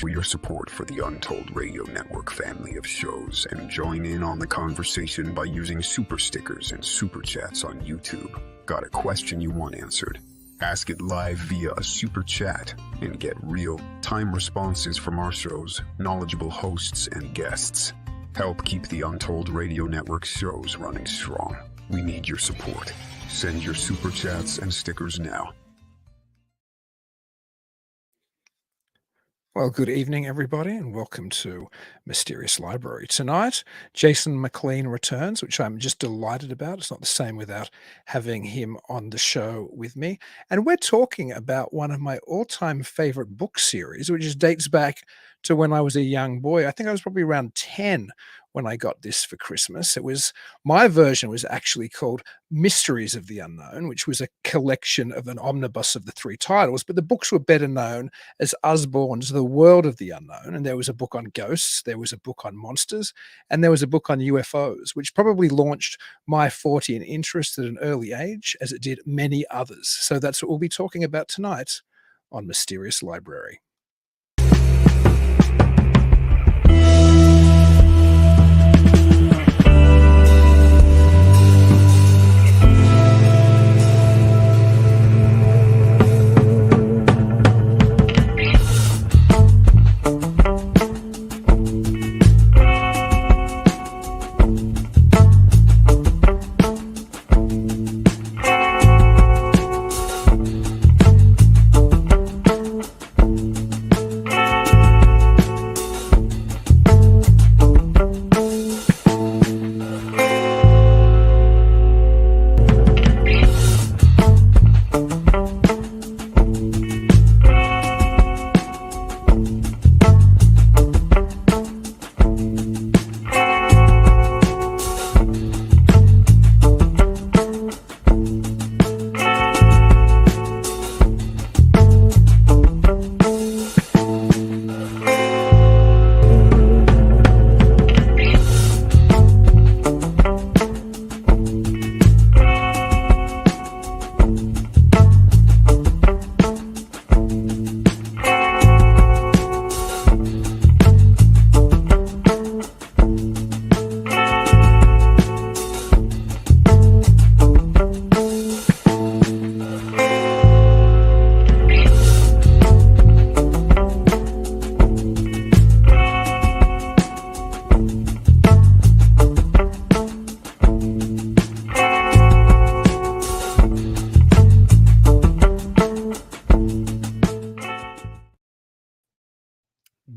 for your support for the Untold Radio Network family of shows and join in on the conversation by using super stickers and super chats on YouTube. Got a question you want answered? Ask it live via a super chat and get real-time responses from our show's knowledgeable hosts and guests. Help keep the Untold Radio Network shows running strong. We need your support. Send your super chats and stickers now. Well, good evening, everybody, and welcome to Mysterious Library. Tonight, Jason McLean returns, which I'm just delighted about. It's not the same without having him on the show with me. And we're talking about one of my all-time favorite book series, which dates back to when I was a young boy. I think I was probably around 10 when I got this for Christmas. My version was actually called Mysteries of the Unknown, which was a collection of an omnibus of the 3 titles, but the books were better known as Usborne's The World of the Unknown. And there was a book on ghosts, there was a book on monsters, and there was a book on UFOs, which probably launched my Fortean interest at an early age, as it did many others. So that's what we'll be talking about tonight on Mysterious Library.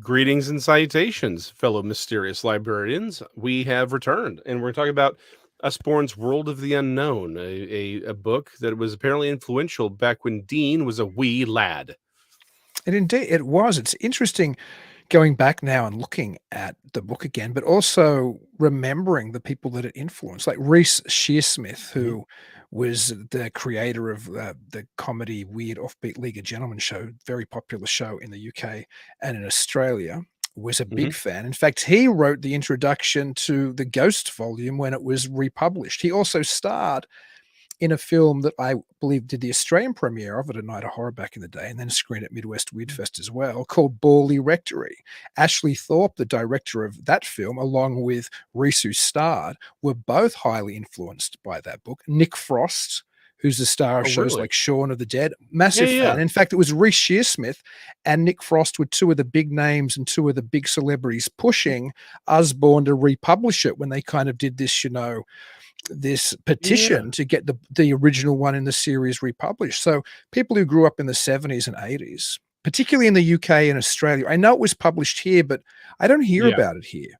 Greetings and salutations, fellow mysterious librarians. We have returned, and we're talking about Usborne's World of the Unknown, a book that was apparently influential back when Dean was a wee lad. And indeed, it was. It's interesting going back now and looking at the book again, but also remembering the people that it influenced, like Reece Shearsmith, who was the creator of the comedy Weird Offbeat League of Gentlemen show, very popular show in the UK and in Australia, was a big fan. In fact, he wrote the introduction to the Ghost volume when it was republished. He also starred in a film that I believe did the Australian premiere of at A Night of Horror back in the day, and then screened at Midwest Weirdfest as well, called Borley Rectory. Ashley Thorpe, the director of that film, along with Reece, who starred, were both highly influenced by that book. Nick Frost, who's the star of shows like Shaun of the Dead, massive fan. In fact, it was Reece Shearsmith and Nick Frost were 2 of the big names and 2 of the big celebrities pushing Usborne to republish it when they kind of did this, this petition to get the original one in the series republished. So people who grew up in the 70s and 80s, particularly in the UK and Australia, I know it was published here, but I don't hear about it here.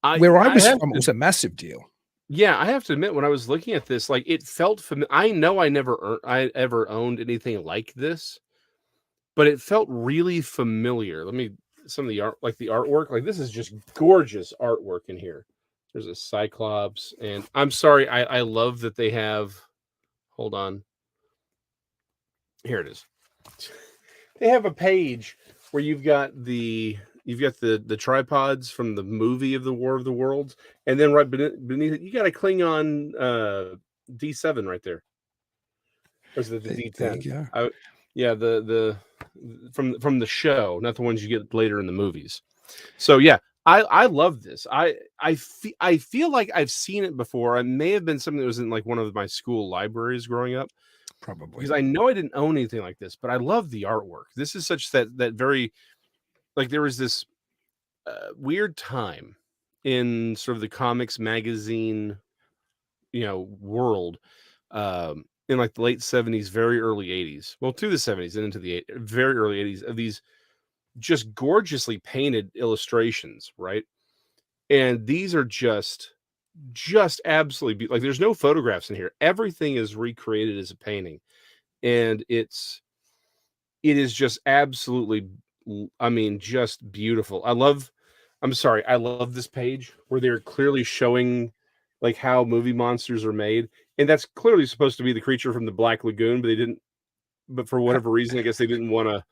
Where I was from, it was a massive deal. Yeah, I have to admit, when I was looking at this, like, it felt familiar. I know I ever owned anything like this, but it felt really familiar. Some of the art, like the artwork, like this is just gorgeous artwork in here. There's a Cyclops, and I'm sorry, I love that they have, hold on. Here it is. They have a page where you've got the tripods from the movie of the War of the Worlds, and then right beneath it, you got a Klingon D7 right there. Or is it the D10? Yeah, from the show, not the ones you get later in the movies. So yeah, I love this. I feel like I've seen it before. It may have been something that was in like one of my school libraries growing up, Probably. because I know I didn't own anything like this, but I love the artwork. This is such that very, like, there was this weird time in sort of the comics magazine, world, in like the late 70s, very early 80s, well, to the 70s and into the very early 80s, of these just gorgeously painted illustrations, right? And these are just absolutely like, there's no photographs in here. Everything is recreated as a painting, and it is just absolutely, I mean, just beautiful. I love this page where they're clearly showing like how movie monsters are made, and that's clearly supposed to be the creature from the Black Lagoon, but for whatever reason, I guess they didn't want to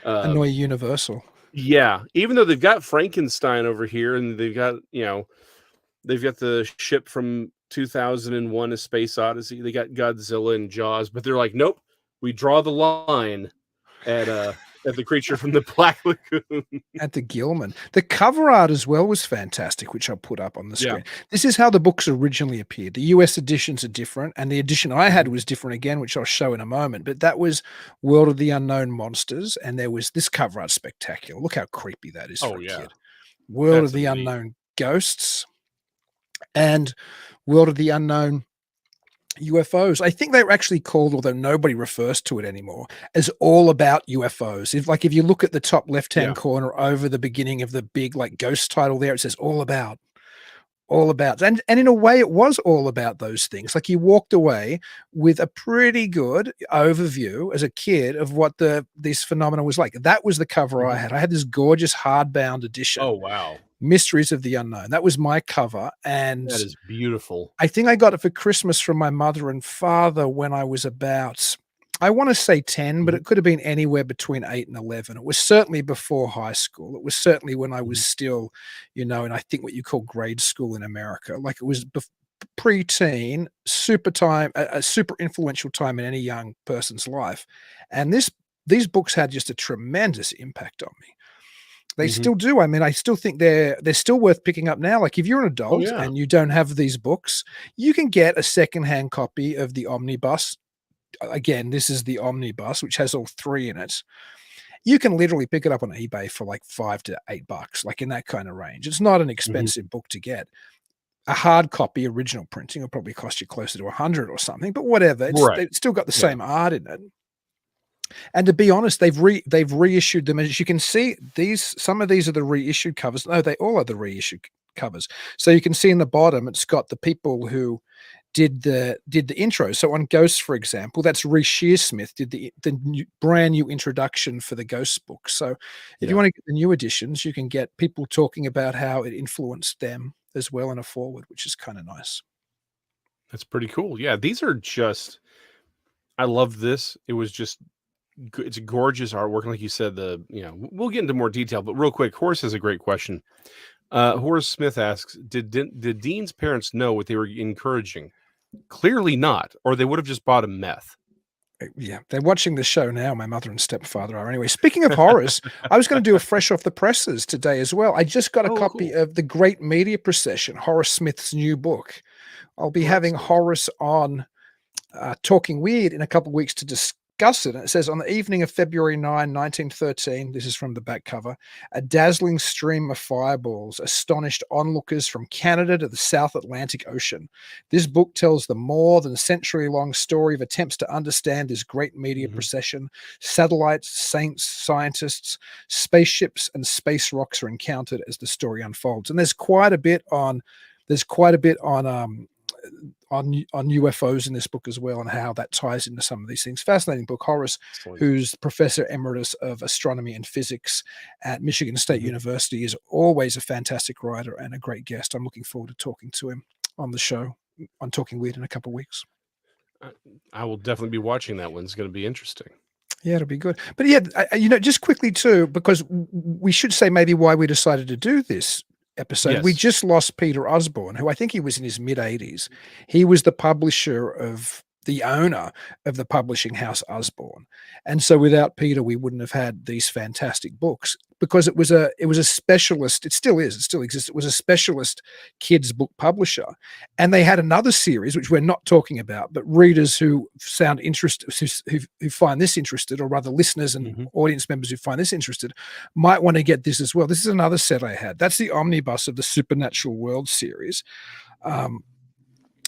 Annoy Universal. yeah, even though they've got Frankenstein over here, and they've got the ship from 2001: A Space Odyssey, they got Godzilla and Jaws, but they're like, nope, we draw the line at the creature from the Black Lagoon. At the Gilman. The cover art as well was fantastic, which I'll put up on the screen. This is how the books originally appeared. The US editions are different, and the edition I had was different again, which I'll show in a moment. But that was World of the Unknown Monsters, and there was this cover art spectacular. Look how creepy that is for a kid. World of the Unknown Ghosts and World of the Unknown UFOs. I think they were actually called, although nobody refers to it anymore, as All About UFOs. If you look at the top left-hand corner over the beginning of the big like ghost title there, it says All About. And in a way it was all about those things. Like, you walked away with a pretty good overview as a kid of what this phenomenon was like. That was the cover I had. I had this gorgeous hardbound edition. Oh, wow. Mysteries of the Unknown. That was my cover, and that is beautiful. I think I got it for Christmas from my mother and father when I was about, I want to say 10, but it could have been anywhere between 8 and 11. It was certainly before high school. It was certainly when I was still, in I think what you call grade school in America. Like, it was pre-teen, a super influential time in any young person's life. And these books had just a tremendous impact on me. They still do. I mean, I still think they're still worth picking up now. Like, if you're an adult and you don't have these books, you can get a secondhand copy of the omnibus. Again, this is the omnibus, which has all 3 in it. You can literally pick it up on eBay for like $5 to $8, like in that kind of range. It's not an expensive book to get. A hard copy, original printing, will probably cost you closer to $100 or something, but whatever. It's still got the same art in it. And to be honest, they've reissued them. As you can see, some of these are the reissued covers. No, they all are the reissued covers. So you can see in the bottom, it's got the people who did the intro. So on Ghosts, for example, that's Reece Shearsmith did the brand new introduction for the Ghost book. So if you want to get the new editions, you can get people talking about how it influenced them as well in a forward, which is kind of nice. That's pretty cool. Yeah, these are just, I love this. It was just, it's gorgeous artwork. And like you said, we'll get into more detail, but real quick, Horace has a great question. Horace Smith asks, did Dean's parents know what they were encouraging? Clearly not, or they would have just bought him meth. Yeah, they're watching the show now. My mother and stepfather are. Anyway, speaking of Horace, I was going to do a fresh off the presses today as well. I just got a copy of The Great Media Procession, Horace Smith's new book. I'll be having Horace on Talking Weird in a couple of weeks to discuss it. And it says, on the evening of February 9, 1913, this is from the back cover, a dazzling stream of fireballs astonished onlookers from Canada to the South Atlantic Ocean. This book tells the more than century-long story of attempts to understand this great media procession. Satellites, saints, scientists, spaceships, and space rocks are encountered as the story unfolds. And there's quite a bit on UFOs in this book as well, and how that ties into some of these things. Fascinating book. Horace, who's Professor Emeritus of Astronomy and Physics at Michigan State University, is always a fantastic writer and a great guest. I'm looking forward to talking to him on the show on Talking Weird in a couple of weeks. I will definitely be watching that one. It's going to be interesting. Yeah, it'll be good. But yeah, just quickly too, because we should say maybe why we decided to do this episode. Yes. We just lost Peter Usborne, who I think he was in his mid-80s. He was the publisher of the owner of the publishing house Usborne. And so without Peter, we wouldn't have had these fantastic books, because it was a specialist. It still is. It still exists. It was a specialist kids book publisher. And they had another series, which we're not talking about, but readers who sound interested, who find this interested, or rather listeners and audience members who find this interested, might want to get this as well. This is another set I had. That's the omnibus of the Supernatural World series.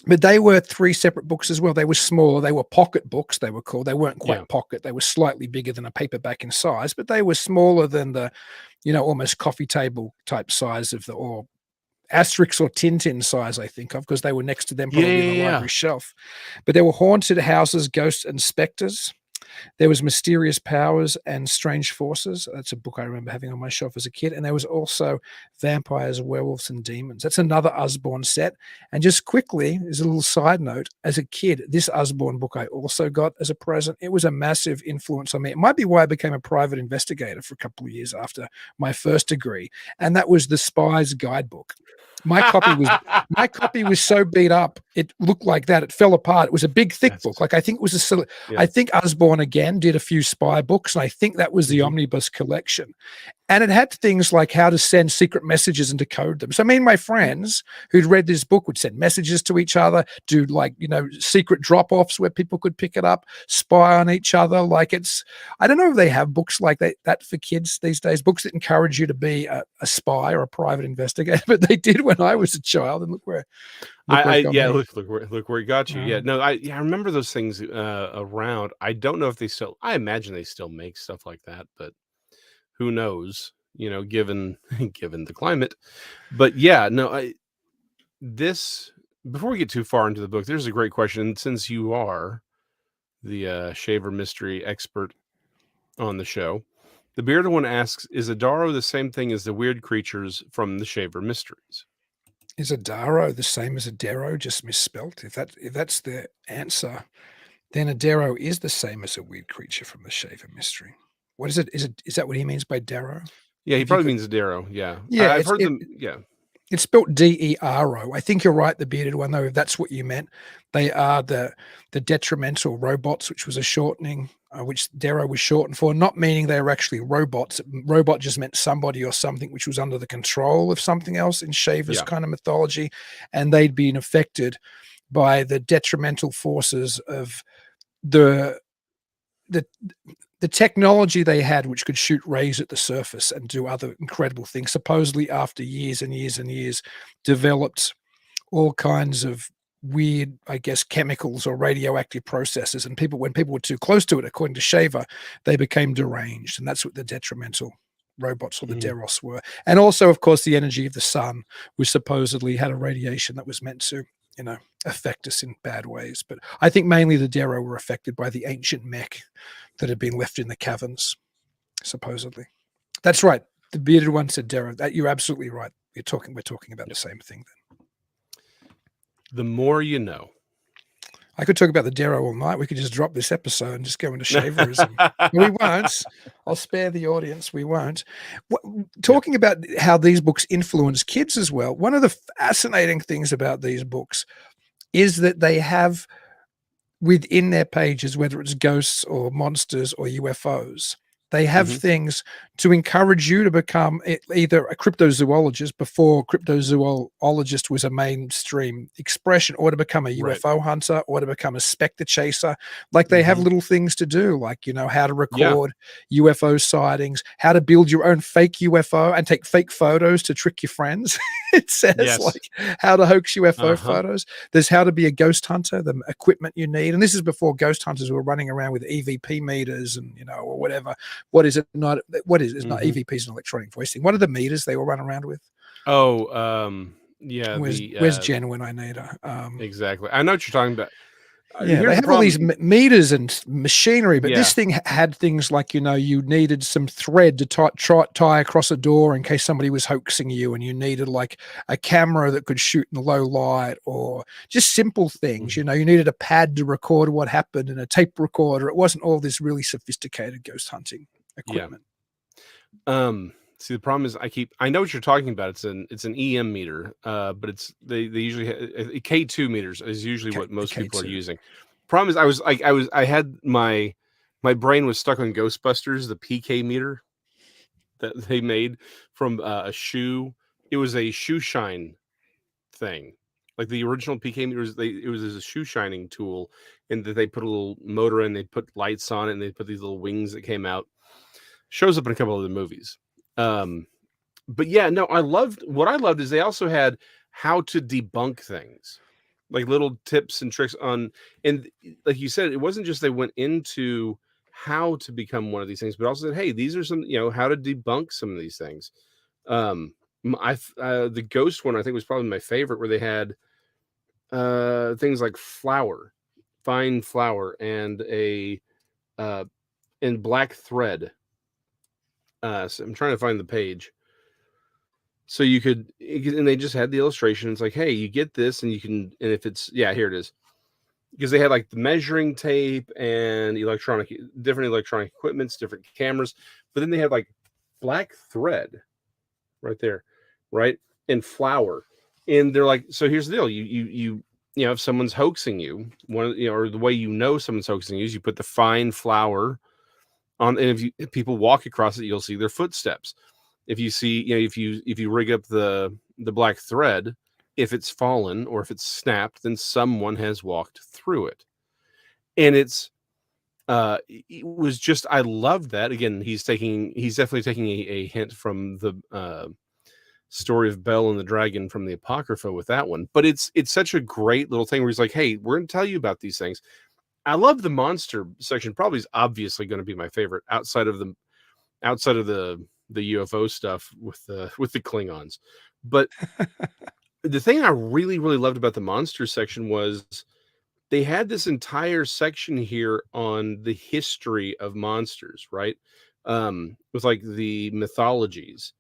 But they were 3 separate books as well. They were smaller. They were pocket books, they were called. They weren't quite pocket. They were slightly bigger than a paperback in size, but they were smaller than the, almost coffee table type size of or Asterix or Tintin size, I think of, because they were next to them probably on the library shelf. But there were haunted houses, ghosts, and specters. There was Mysterious Powers and Strange Forces. That's a book I remember having on my shelf as a kid. And there was also Vampires, Werewolves, and Demons. That's another Usborne set. And just quickly, as a little side note, as a kid, this Usborne book I also got as a present. It was a massive influence on me. It might be why I became a private investigator for a couple of years after my first degree. And that was The Spy's Guidebook. My copy was so beat up, it looked like that. It fell apart. It was a big, thick book. Like, I think it was I think Usborne again did a few spy books, and I think that was the omnibus collection. And it had things like how to send secret messages and decode them. So me and my friends who'd read this book would send messages to each other, do secret drop-offs where people could pick it up, spy on each other. Like, I don't know if they have books like that for kids these days, books that encourage you to be a spy or a private investigator, but they did when I was a child. And look where it got you. Yeah, no, I remember those things around. I don't know if they still, I imagine they still make stuff like that, but who knows, given the climate. But yeah, no, before we get too far into the book, there's a great question. Since you are the Shaver mystery expert on the show, the bearded one asks, is Adaro the same thing as the weird creatures from the Shaver mysteries? Is Adaro the same as Adero, just misspelt? If that's the answer, then Adero is the same as a weird creature from the Shaver mystery. What is it? Is that what he means by Darrow? Yeah, he probably means Darrow. Yeah. Yeah. I've heard them. Yeah. It's spelled Dero. I think you're right, the bearded one, though, if that's what you meant. They are the detrimental robots, which was a shortening, which Darrow was shortened for, not meaning they were actually robots. Robot just meant somebody or something which was under the control of something else in Shaver's kind of mythology. And they'd been affected by the detrimental forces of the technology they had, which could shoot rays at the surface and do other incredible things, supposedly after years and years and years, developed all kinds of weird, I guess, chemicals or radioactive processes. And when people were too close to it, according to Shaver, they became deranged. And that's what the detrimental robots or the Deros were. And also, of course, the energy of the sun was supposedly had a radiation that was meant to, affect us in bad ways. But I think mainly the Dero were affected by the ancient mech that had been left in the caverns, supposedly. That's right. The bearded one said Dero. That you're absolutely right. We're talking about the same thing then. The more you know. I could talk about the Dero all night. We could just drop this episode and just go into Shaverism. We won't. I'll spare the audience. We won't. Talking about how these books influence kids as well, one of the fascinating things about these books is that they have within their pages, whether it's ghosts or monsters or UFOs, they have things to encourage you to become either a cryptozoologist before cryptozoologist was a mainstream expression, or to become a UFO hunter, or to become a specter chaser. Like they have little things to do, like, how to record UFO sightings, how to build your own fake UFO and take fake photos to trick your friends. It says like how to hoax UFO photos. There's how to be a ghost hunter, the equipment you need. And this is before ghost hunters were running around with EVP meters and, or whatever. What is it? Not EVP is an electronic voice thing. What are the meters they will run around with? Where's Jen when I need her? Exactly. I know what you're talking about. Yeah, they have all these meters and machinery, but this thing had things like, you needed some thread to tie across a door in case somebody was hoaxing you, and you needed like a camera that could shoot in low light, or just simple things. You needed a pad to record what happened and a tape recorder. It wasn't all this really sophisticated ghost hunting equipment. See, the problem is I know what you're talking about. It's an EM meter, but they usually K2 meters is usually what most people are using. problem is I had my brain was stuck on Ghostbusters, the PK meter that they made from a shoe. It was a shoe shine thing. Like the original PK meters, it was a shoe shining tool, and that they put a little motor in, they put lights on it, and they put these little wings that came out. Shows up in a couple of the movies. But yeah, no, what I loved is they also had how to debunk things, like little tips and tricks on, and like you said, it wasn't just they went into how to become one of these things, but also said, hey, these are some, how to debunk some of these things. The ghost one I think was probably my favorite, where they had things like fine flour, and and black thread. So I'm trying to find the page. So and they just had the illustration. It's like, hey, you get this, and and if it's, here it is. Because they had like the measuring tape and different electronic equipments, different cameras, but then they had like black thread right there, right? And flour. And they're like, so here's the deal. You if someone's hoaxing you, or the way someone's hoaxing you is you put the fine flour on, and if people walk across it, you'll see their footsteps. If you see, if you rig up the black thread, if it's fallen or if it's snapped, then someone has walked through it. And it was just, I loved that. Again, he's definitely taking a hint from the story of Bel and the Dragon from the Apocrypha with that one. But it's such a great little thing where he's like, hey, we're going to tell you about these things. I love the monster section. Probably is obviously going to be my favorite outside of the UFO stuff with the Klingons. But the thing I really, really loved about the monster section was they had this entire section here on the history of monsters, right? With like the mythologies.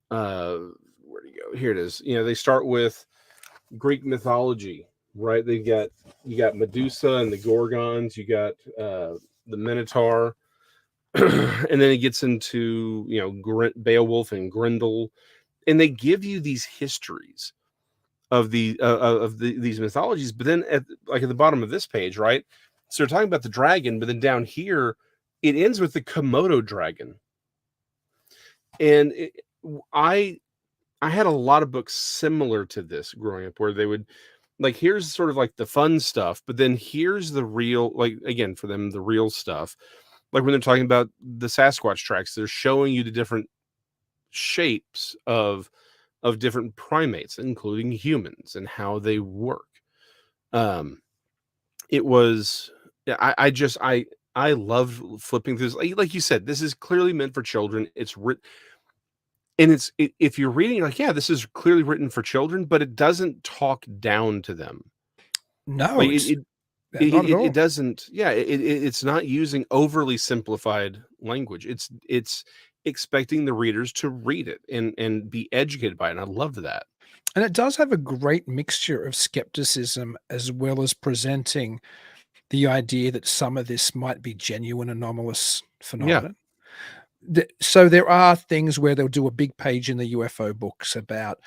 Where do you go? Here it is. They start with Greek mythology, right? You got Medusa and the Gorgons, you got the Minotaur, and then it gets into Beowulf and Grendel, and they give you these histories of these mythologies. But then at the bottom of this page, right? So they're talking about the dragon, but then down here it ends with the Komodo dragon, and I had a lot of books similar to this growing up, where they would, like, here's sort of like the fun stuff, but then here's the real, like, again, for them, the real stuff. Like when they're talking about the Sasquatch tracks, they're showing you the different shapes of different primates, including humans, and how they work. It was, I love flipping through this. Like you said, this is clearly meant for children. It's written. And if you're reading, you're like, yeah, this is clearly written for children, but it doesn't talk down to them. No, like not at all. It doesn't. Yeah, it's not using overly simplified language. It's expecting the readers to read it and be educated by it. And I love that. And it does have a great mixture of skepticism, as well as presenting the idea that some of this might be genuine anomalous phenomenon. So there are things where they'll do a big page in the UFO books about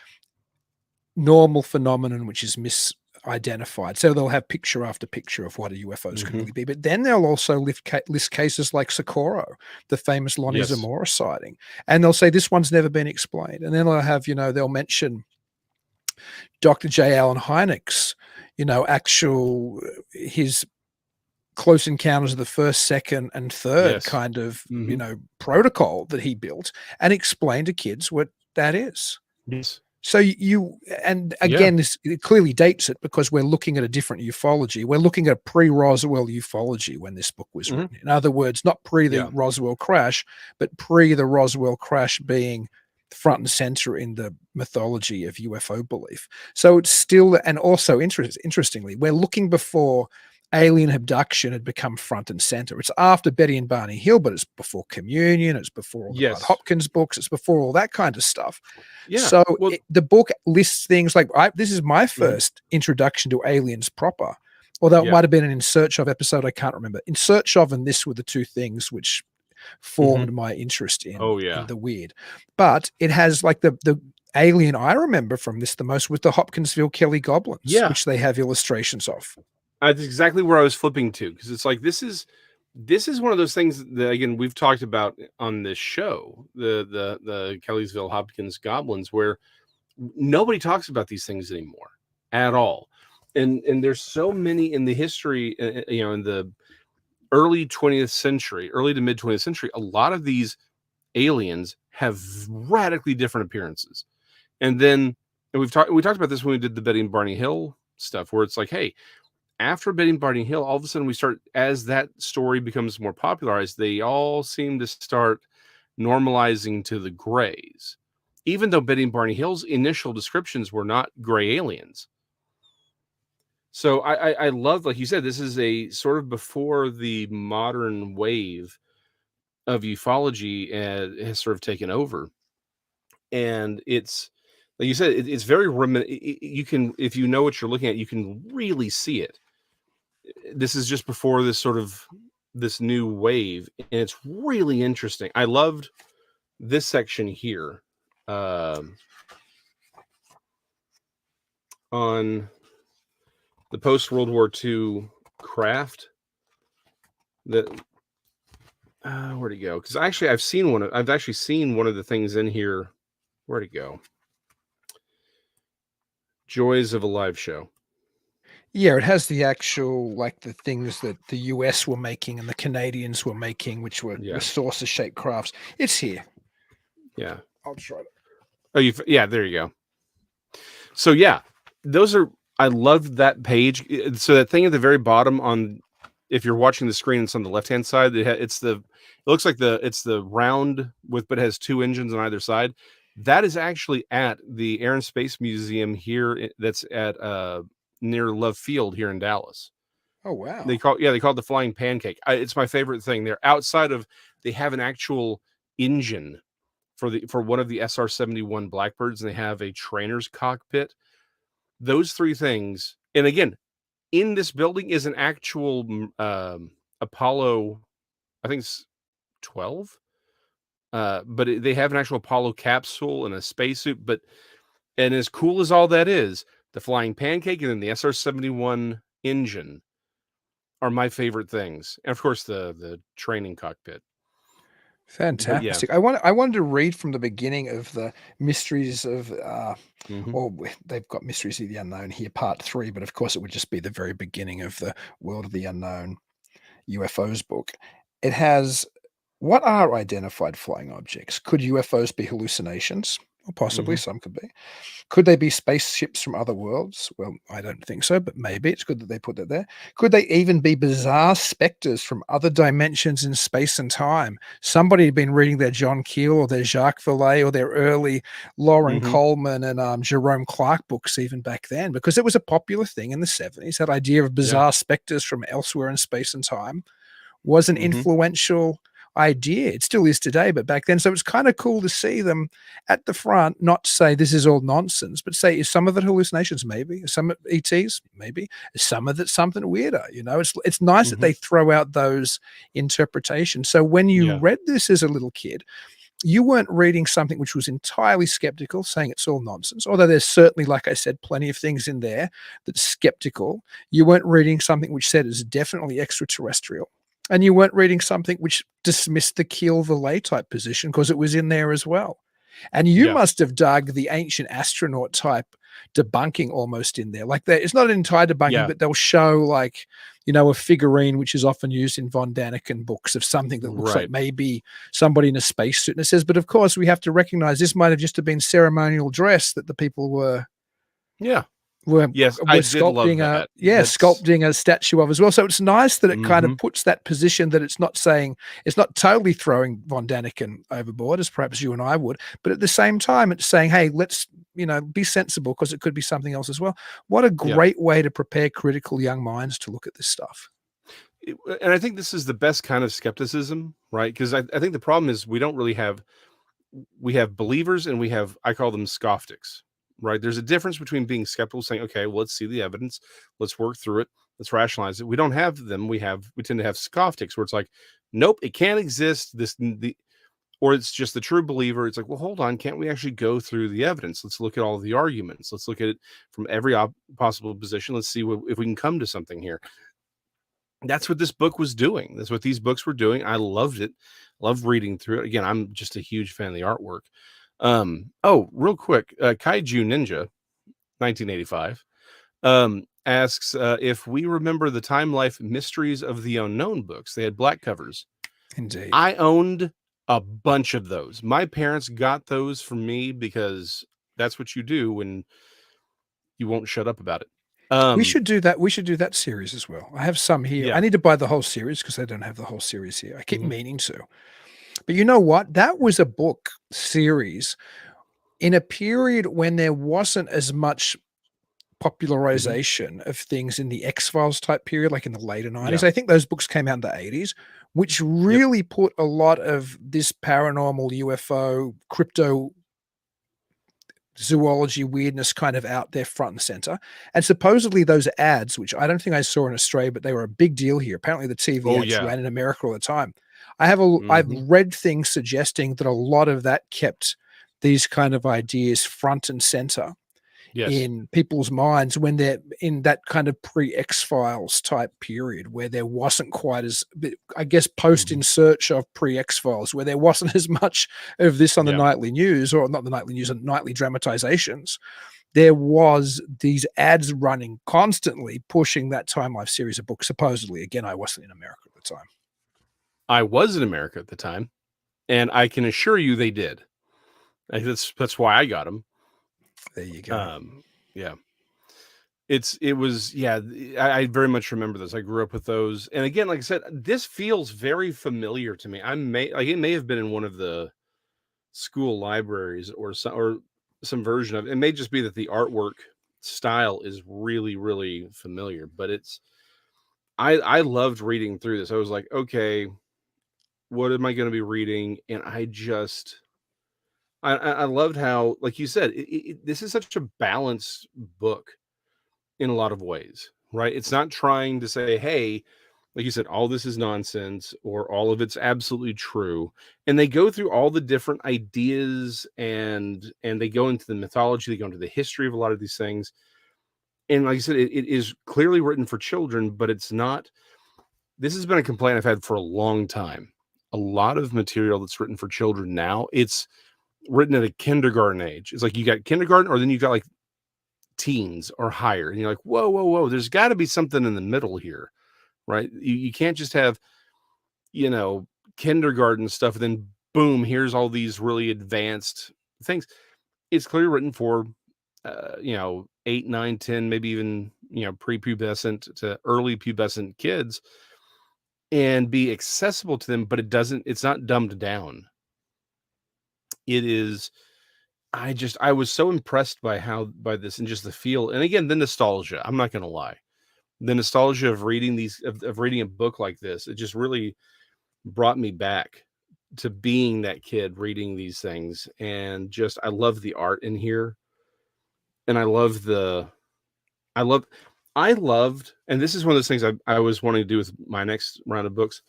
normal phenomenon, which is misidentified. So they'll have picture after picture of what a UFOs could really be. But then they'll also list cases like Socorro, the famous Lonnie Zamora sighting. And they'll say, this one's never been explained. And then they'll have, they'll mention Dr. J. Allen Hynek's, his close encounters of the first, second, and third kind of, protocol that he built, and explain to kids what that is. Yes. So this it clearly dates it, because we're looking at a different ufology. We're looking at pre-Roswell ufology when this book was written. In other words, not pre the Roswell crash, but pre the Roswell crash being front and center in the mythology of UFO belief. So it's still, and also interestingly, we're looking before alien abduction had become front and center. It's after Betty and Barney Hill, but it's before Communion, it's before all the Bud Hopkins books, it's before all that kind of stuff. So the book lists things like, this is my first introduction to aliens proper, although it might have been an In Search Of episode, I can't remember. In Search Of and this were the two things which formed my interest in the weird. But it has like the alien I remember from this the most was the Hopkinsville Kelly goblins, which they have illustrations of. That's exactly where I was flipping to, because it's like this is one of those things that, again, we've talked about on this show, the Kellysville Hopkins goblins, where nobody talks about these things anymore at all, and there's so many in the history, in the early 20th century, early to mid 20th century. A lot of these aliens have radically different appearances, and then we talked about this when we did the Betty and Barney Hill stuff, where it's like, hey, after Betty and Barney Hill, all of a sudden we start, as that story becomes more popularized, they all seem to start normalizing to the grays, even though Betty and Barney Hill's initial descriptions were not gray aliens. So I love, like you said, this is a sort of before the modern wave of ufology has sort of taken over. And it's, like you said, it's very you can, if you know what you're looking at, you can really see it. This is just before this new wave, and it's really interesting. I loved this section here, on the post World War II craft. That where'd it go? Because actually, I've actually seen one of the things in here. Where'd it go? Joys of a Live Show. Yeah, it has the actual, like, the things that the US were making and the Canadians were making, which were saucer-shaped crafts. It's here. Yeah. I'll try it. Oh, yeah, there you go. So yeah, I loved that page. So that thing at the very bottom, if you're watching the screen, it's on the left-hand side. It looks like it's the round but it has two engines on either side. That is actually at the Air and Space Museum here. That's at near Love Field here in Dallas. Oh wow! They call it the flying pancake. It's my favorite thing. They're outside of. They have an actual engine for one of the SR-71 Blackbirds, and they have a trainer's cockpit. Those three things, and again, in this building is an actual Apollo, I think it's 12. But they have an actual Apollo capsule and a spacesuit. And as cool as all that is, the flying pancake and then the SR-71 engine are my favorite things. And of course, the training cockpit. Fantastic. Yeah. I wanted to read from the beginning of the Mysteries of, they've got Mysteries of the Unknown here, part 3, but of course it would just be the very beginning of the World of the Unknown UFOs book. It has, what are identified flying objects? Could UFOs be hallucinations? Or possibly, some could be. Could they be spaceships from other worlds? Well, I don't think so, but maybe it's good that they put that there. Could they even be bizarre specters from other dimensions in space and time? Somebody had been reading their John Keel or their Jacques Vallée or their early Lauren Coleman and Jerome Clark books even back then, because it was a popular thing in the 70s. That idea of bizarre specters from elsewhere in space and time was an influential idea. It still is today, but back then. So it's kind of cool to see them at the front, not say this is all nonsense, but say, is some of it hallucinations? Maybe. Is some of it ETs? Maybe. Is some of it something weirder? It's nice that they throw out those interpretations. So when you read this as a little kid, you weren't reading something which was entirely skeptical, saying it's all nonsense, although there's certainly, like I said, plenty of things in there that's skeptical. You weren't reading something which said it's definitely extraterrestrial. And you weren't reading something which dismissed the Keel Vallée type position, because it was in there as well. And you must have dug the ancient astronaut type debunking almost in there. Like, it's not an entire debunking, but they'll show, like, a figurine which is often used in Von Daniken books of something that looks like maybe somebody in a spacesuit. And it says, but of course we have to recognize this might have just been ceremonial dress that the people were we're sculpting sculpting a statue of as well. So it's nice that it kind of puts that position, that it's not saying, it's not totally throwing Von Daniken overboard as perhaps you and I would, but at the same time it's saying, hey, let's be sensible, because it could be something else as well. What a great way to prepare critical young minds to look at this stuff. And I think this is the best kind of skepticism, right? Because I think the problem is we have believers and I call them scofftics. Right. There's a difference between being skeptical, saying, okay, well, let's see the evidence. Let's work through it. Let's rationalize it. We don't have them. We tend to have scofftics, where it's like, nope, it can't exist. or it's just the true believer. It's like, well, hold on, can't we actually go through the evidence? Let's look at all of the arguments. Let's look at it from every possible position. Let's see if we can come to something here. That's what this book was doing. That's what these books were doing. I loved it. Loved reading through it. Again, I'm just a huge fan of the artwork. Oh, real quick, Kaiju Ninja, 1985, asks if we remember the Time Life Mysteries of the Unknown books. They had black covers. Indeed. I owned a bunch of those. My parents got those for me because that's what you do when you won't shut up about it. We should do that. We should do that series as well. I have some here. Yeah. I need to buy the whole series because I don't have the whole series here. I keep meaning to. But you know what? That was a book series in a period when there wasn't as much popularization of things in the X-Files type period, like in the later 90s. Yeah. I think those books came out in the 80s, which really put a lot of this paranormal, UFO, cryptozoology weirdness kind of out there front and center. And supposedly those ads, which I don't think I saw in Australia, but they were a big deal here. Apparently the TV ads ran in America all the time. I've read things suggesting that a lot of that kept these kind of ideas front and center in people's minds when they're in that kind of pre-X-Files type period where there wasn't quite as, I guess, post in search of pre-X-Files, where there wasn't as much of this on the nightly news, or not the nightly news, and nightly dramatizations. There was these ads running constantly pushing that Time Life series of books. Supposedly, again, I wasn't in America at the time. I was in America at the time, and I can assure you they did. That's why I got them. There you go. I very much remember this. I grew up with those, and again, like I said, this feels very familiar to me. It may have been in one of the school libraries or some version of it. It may just be that the artwork style is really, really familiar, but I loved reading through this. I was like, okay, what am I going to be reading? And I loved how, like you said, this is such a balanced book in a lot of ways, right? It's not trying to say, hey, like you said, all this is nonsense or all of it's absolutely true. And they go through all the different ideas and they go into the mythology, they go into the history of a lot of these things. And like I said, it is clearly written for children, but it's not. This has been a complaint I've had for a long time. A lot of material that's written for children now, it's written at a kindergarten age. It's like you got kindergarten, or then you got like teens or higher, and you're like, whoa, there's got to be something in the middle here, right? You can't just have, kindergarten stuff and then boom, here's all these really advanced things. It's clearly written for 8, 9, 10, maybe even prepubescent to early pubescent kids, and be accessible to them, but it's not dumbed down. It is. I was so impressed by this and just the feel. And again, the nostalgia, I'm not going to lie. The nostalgia of reading of reading a book like this, it just really brought me back to being that kid reading these things. And just, I love the art in here. And I loved, and this is one of those things I was wanting to do with my next round of books.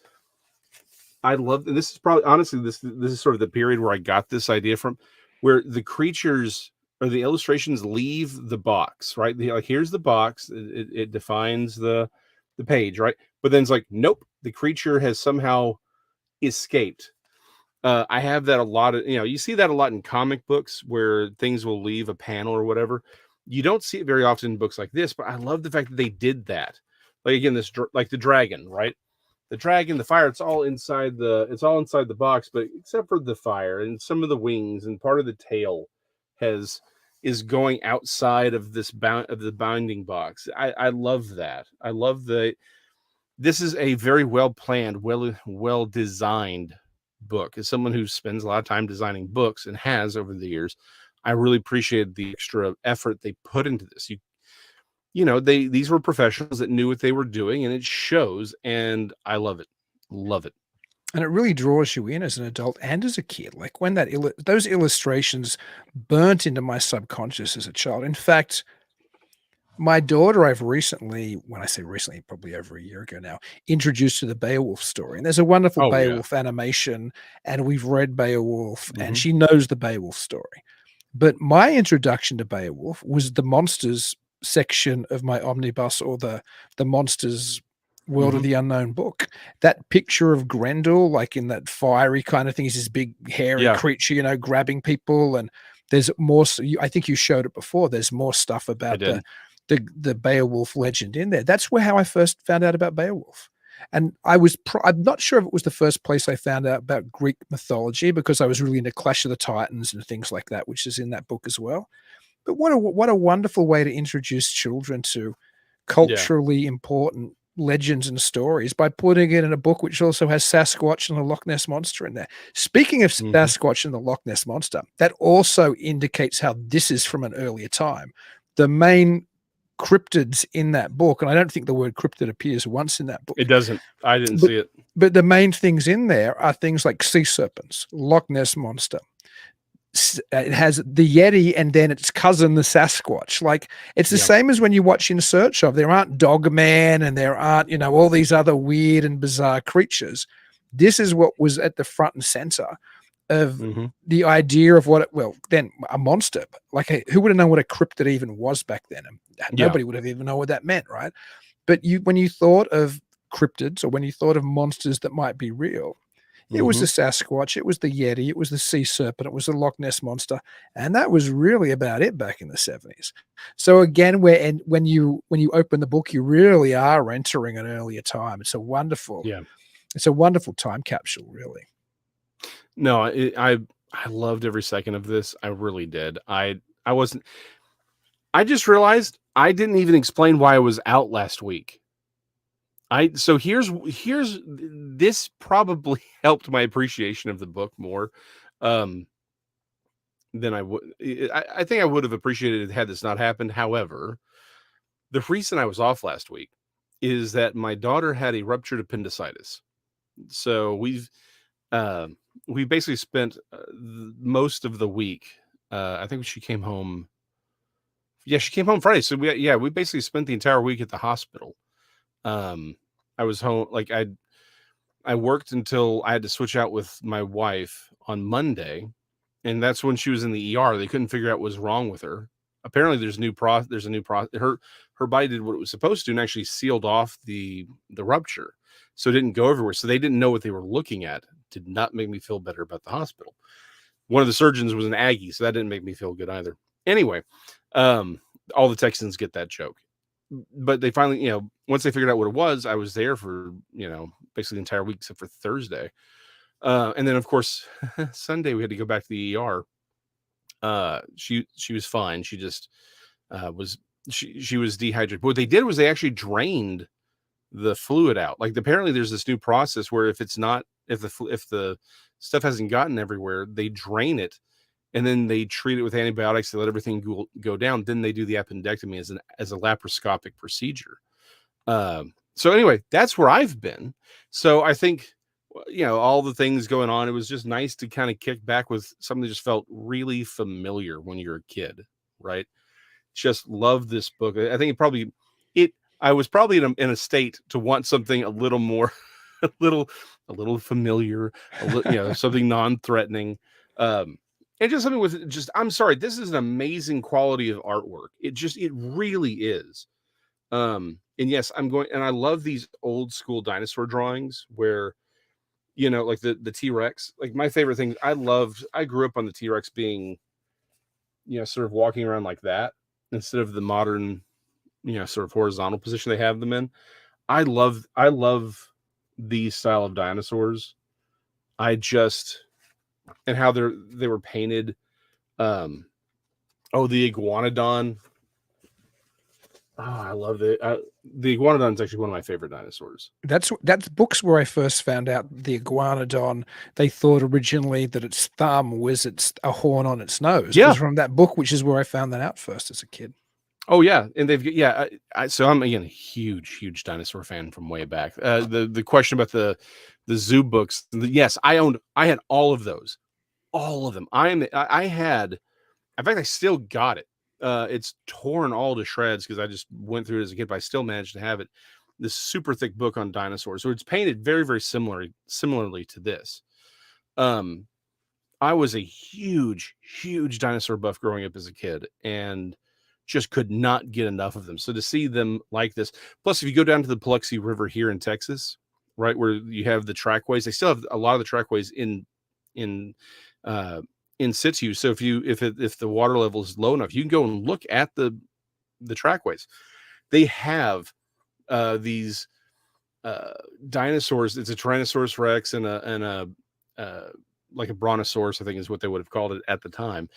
I loved, and this is probably, honestly, this is sort of the period where I got this idea from, where the creatures or the illustrations leave the box, right? Like, here's the box. It defines the page, right? But then it's like, nope, the creature has somehow escaped. I have that a lot of, you see that a lot in comic books where things will leave a panel or whatever. You don't see it very often in books like this, but I love the fact that they did that. Like, again, like the dragon, right? The dragon, the fire, it's all inside the box, but except for the fire and some of the wings and part of the tail is going outside of the binding box. I love that. I love this is a very well planned, well designed book. As someone who spends a lot of time designing books and has over the years, I really appreciated the extra effort they put into this. These were professionals that knew what they were doing, and it shows, and I love it. Love it. And it really draws you in as an adult and as a kid. Like when those illustrations burnt into my subconscious as a child. In fact, My daughter, I've recently, when I say recently, probably over a year ago now, introduced to the Beowulf story. And there's a wonderful Oh yeah. Beowulf animation, and we've read Beowulf, and Mhm. she knows the Beowulf story. But my introduction to Beowulf was the monsters section of my omnibus, or the monsters World of Mhm. the Unknown book. That picture of Grendel, like in that fiery kind of thing, he's this big hairy Yeah, creature, grabbing people. And there's more. I think you showed it before. There's more stuff I about did. the Beowulf legend in there. That's how I first found out about Beowulf. And I'm not sure if it was the first place I found out about Greek mythology, because I was really into Clash of the Titans and things like that, which is in that book as well. But what a wonderful way to introduce children to Yeah. culturally important legends and stories, by putting it in a book which also has Sasquatch and the Loch Ness Monster in there. Speaking of Mhm. Sasquatch and the Loch Ness Monster, that also indicates how this is from an earlier time. The main cryptids in that book, and I don't think the word cryptid appears once in that book, It doesn't. I didn't but see it. but the main things in there are things like sea serpents, Loch Ness Monster. It has the Yeti and then its cousin, the Sasquatch. Like, it's the Yeah. same as when you watch In Search Of. There aren't Dogman and there aren't, all these other weird and bizarre creatures. This is what was at the front and center of Mhm. the idea of then a monster. Like, who would have known what a cryptid even was back then? And Yeah. nobody would have even known what that meant, right? But when you thought of cryptids, or when you thought of monsters that might be real, it was the Mhm. Sasquatch, it was the Yeti, it was the sea serpent, it was the Loch Ness Monster, and that was really about it back in the 70s. So again, when you open the book, you really are entering an earlier time. Yeah. It's a wonderful time capsule, really. No, I loved every second of this. I really did. I wasn't. I just realized I didn't even explain why I was out last week. So here's this probably helped my appreciation of the book more um than I would. I think I would have appreciated it had this not happened. However, the reason I was off last week is that my daughter had a ruptured appendicitis. So uh, we basically spent most of the week. I think she came home. Yeah, she came home Friday. So we basically spent the entire week at the hospital. Um, I was home like I worked until I had to switch out with my wife on Monday, and that's when she was in the ER. They couldn't figure out what was wrong with her. Apparently, there's a new process. Her body did what it was supposed to and actually sealed off the rupture, so it didn't go everywhere. So they didn't know what they were looking at. Did not make me feel better about the hospital. One of the surgeons was an Aggie, so that didn't make me feel good either. Anyway, um, all the Texans get that joke, but they finally, once they figured out what it was, I was there for basically the entire week except for Thursday. And then of course Sunday we had to go back to the ER. She was fine. She just was she was dehydrated. But what they did was they actually drained the fluid out. Like apparently there's this new process where if the stuff hasn't gotten everywhere, they drain it and then they treat it with antibiotics to let everything go down. Then they do the appendectomy as a laparoscopic procedure. So anyway, that's where I've been. So I think, all the things going on, it was just nice to kind of kick back with something that just felt really familiar when you're a kid, right? Just love this book. I think I was probably in a state to want something a little more, a little familiar, something non-threatening. And just something with I'm sorry, this is an amazing quality of artwork. It really is. And yes, I love these old school dinosaur drawings where, like the T-Rex, like my favorite thing, I grew up on the T-Rex being, sort of walking around like that instead of the modern, sort of horizontal position they have them in. I love these style of dinosaurs. And how they were painted. Um, the iguanodon. Oh, I love the iguanodon is actually one of my favorite dinosaurs. That's books where I first found out the iguanodon. They thought originally that its thumb was a horn on its nose. Yeah. Was from that book, which is where I found that out first as a kid. Oh yeah, and so I'm again a huge dinosaur fan from way back. The question about the zoo books, yes, I had all of those, all of them. I had, in fact, I still got it. It's torn all to shreds because I just went through it as a kid, but I still managed to have it. This super thick book on dinosaurs. So it's painted very, very similarly to this. I was a huge, huge dinosaur buff growing up as a kid and just could not get enough of them. So to see them like this, plus if you go down to the Paluxy River here in Texas, right where you have the trackways, they still have a lot of the trackways in situ. So if the water level is low enough, you can go and look at the trackways. They have these dinosaurs. It's a Tyrannosaurus Rex and a like a brontosaurus, I think is what they would have called it at the time.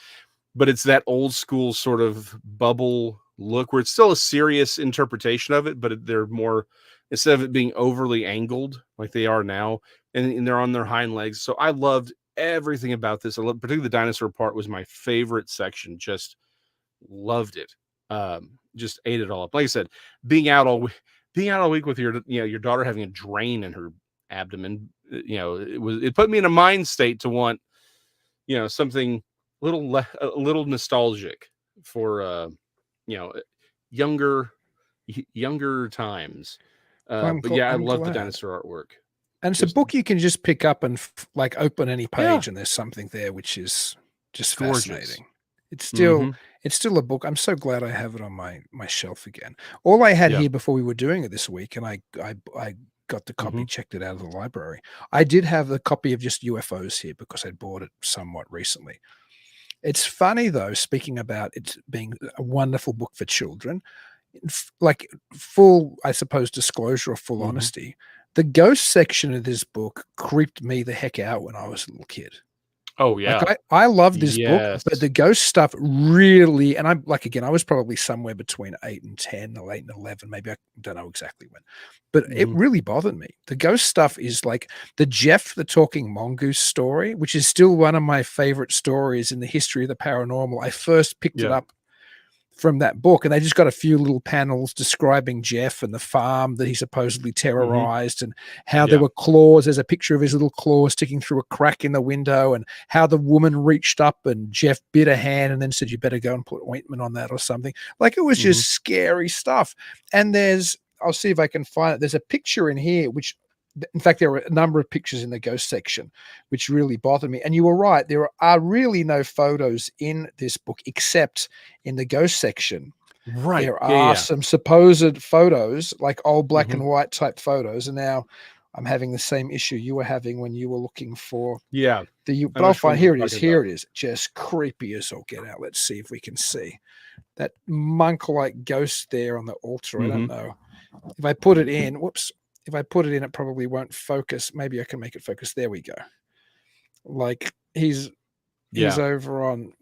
But it's that old school sort of bubble look where it's still a serious interpretation of it, but they're more, instead of it being overly angled like they are now, and they're on their hind legs. So I loved everything about this. I love, particularly the dinosaur part was my favorite section. Just loved it. Just ate it all up. Like I said, being out all week with your daughter having a drain in her abdomen, it put me in a mind state to want, something a little nostalgic for, younger times. But yeah, I love the dinosaur artwork. And it's a book you can just pick up and open any page, and there's something there which is just gorgeous. Fascinating. It's still a book. I'm so glad I have it on my shelf again. All I had here before we were doing it this week, and I got the copy, checked it out of the library. I did have the copy of just UFOs here because I bought it somewhat recently. It's funny though, speaking about it being a wonderful book for children, like full, I suppose, disclosure or full honesty, the ghost section of this book creeped me the heck out when I was a little kid. Oh yeah. Like I love this book, but the ghost stuff really, and I'm like, again, I was probably somewhere between 8 and 10 or 8 and 11. Maybe I don't know exactly when, but it really bothered me. The ghost stuff is like the Jeff, the talking mongoose story, which is still one of my favorite stories in the history of the paranormal. I first picked it up from that book, and they just got a few little panels describing Jeff and the farm that he supposedly terrorized, and how there were claws. There's a picture of his little claws sticking through a crack in the window, and how the woman reached up and Jeff bit a hand and then said, "You better go and put ointment on that," or something. Like, it was just scary stuff. And I'll see if I can find it. There's a picture in here, which, in fact, there were a number of pictures in the ghost section, which really bothered me. And you were right. There are really no photos in this book, except in the ghost section. Right. There are some supposed photos, like old black and white type photos. And now I'm having the same issue you were having when you were looking for but I'll find, here it is. Here it is. Just creepy as all get out. Let's see if we can see that monk-like ghost there on the altar. I don't know. If I put it in, whoops. If I put it in, it probably won't focus. Maybe I can make it focus. There we go. Like he's over on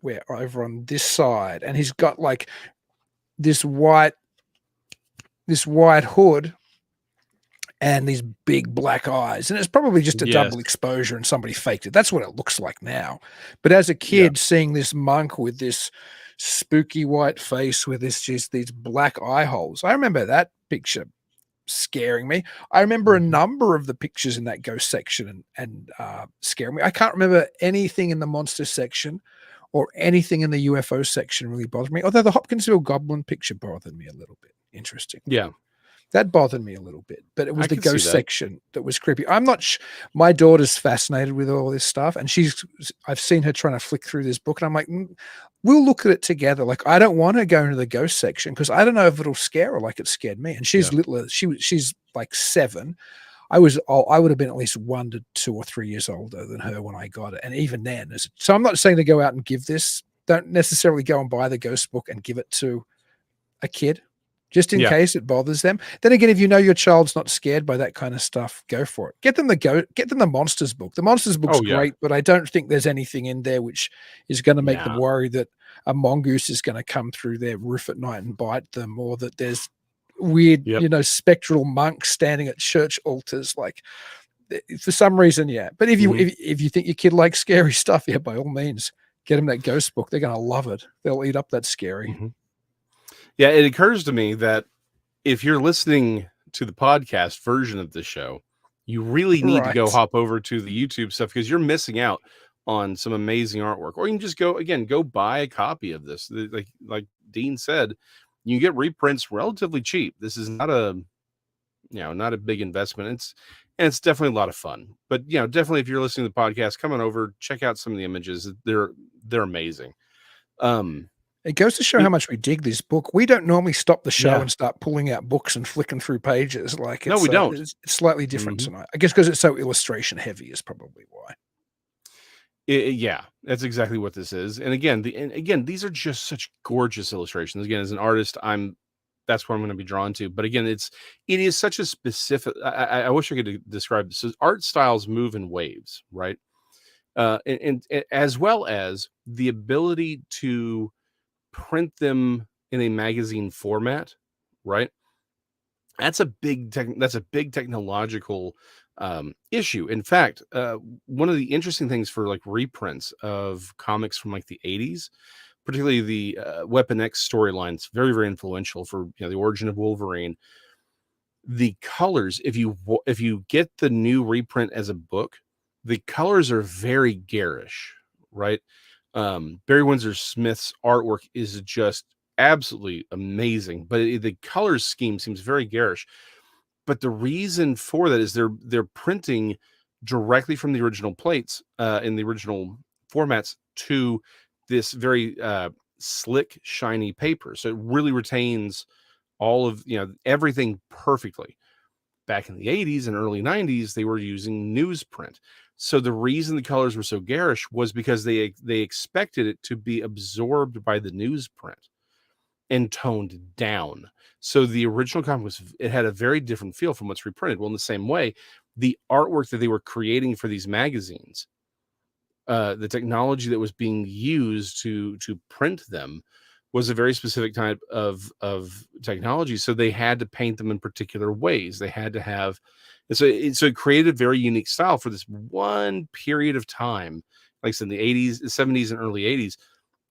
this side, and he's got like this white hood and these big black eyes, and it's probably just a double exposure and somebody faked it. That's what it looks like now. But as a kid, seeing this monk with this spooky white face with these black eye holes, I remember that picture scaring me. I remember a number of the pictures in that ghost section and scaring me. I can't remember anything in the monster section or anything in the UFO section really bothered me, although the Hopkinsville Goblin picture bothered me a little bit. Interesting. Yeah. That bothered me a little bit, but it was the ghost section that was creepy. I'm not my daughter's fascinated with all this stuff, and I've seen her trying to flick through this book, and I'm like, we'll look at it together. Like, I don't want her going to the ghost section because I don't know if it'll scare her like it scared me. And she's little. She's like 7. I would have been at least 1 to 2 or 3 years older than her when I got it. And even then, so I'm not saying to go out and give this. Don't necessarily go and buy the ghost book and give it to a kid, just in case it bothers them. Then again, if you know your child's not scared by that kind of stuff, go for it. Get them the Monsters book. The Monsters book's great, but I don't think there's anything in there which is going to make them worry that a mongoose is going to come through their roof at night and bite them, or that there's weird, spectral monks standing at church altars. Like, for some reason, But if you think your kid likes scary stuff, by all means, get them that ghost book. They're going to love it. They'll eat up that scary. Yeah, it occurs to me that if you're listening to the podcast version of the show, you really need to go hop over to the YouTube stuff, because you're missing out on some amazing artwork. Or you can just go buy a copy of this. Like Dean said, you can get reprints relatively cheap. This is not not a big investment. It's definitely a lot of fun. But definitely if you're listening to the podcast, come on over, check out some of the images. They're amazing. It goes to show how much we dig this book. We don't normally stop the show and start pulling out books and flicking through pages. Like no, we don't. It's slightly different tonight. I guess because it's so illustration heavy is probably why. Yeah, that's exactly what this is. And again, these are just such gorgeous illustrations. Again, as an artist, that's what I'm going to be drawn to. But again, it is such a specific. I wish I could describe this. So art styles move in waves, right? And as well as the ability to print them in a magazine format, right? That's a big technological issue. In fact, one of the interesting things for like reprints of comics from like the 80s, particularly the Weapon X storylines, very, very influential for the origin of Wolverine. The colors, if you get the new reprint as a book, the colors are very garish, right? Barry Windsor Smith's artwork is just absolutely amazing, but the color scheme seems very garish. But the reason for that is they're printing directly from the original plates in the original formats to this very slick, shiny paper. So it really retains all of everything perfectly. Back in the 80s and early 90s, they were using newsprint. So the reason the colors were so garish was because they expected it to be absorbed by the newsprint and toned down. So the original comic it had a very different feel from what's reprinted. Well, in the same way, the artwork that they were creating for these magazines, the technology that was being used to print them was a very specific type of technology. So they had to paint them in particular ways. They had to have, so it created a very unique style for this one period of time, like I said, in the 80s, 70s, and early 80s.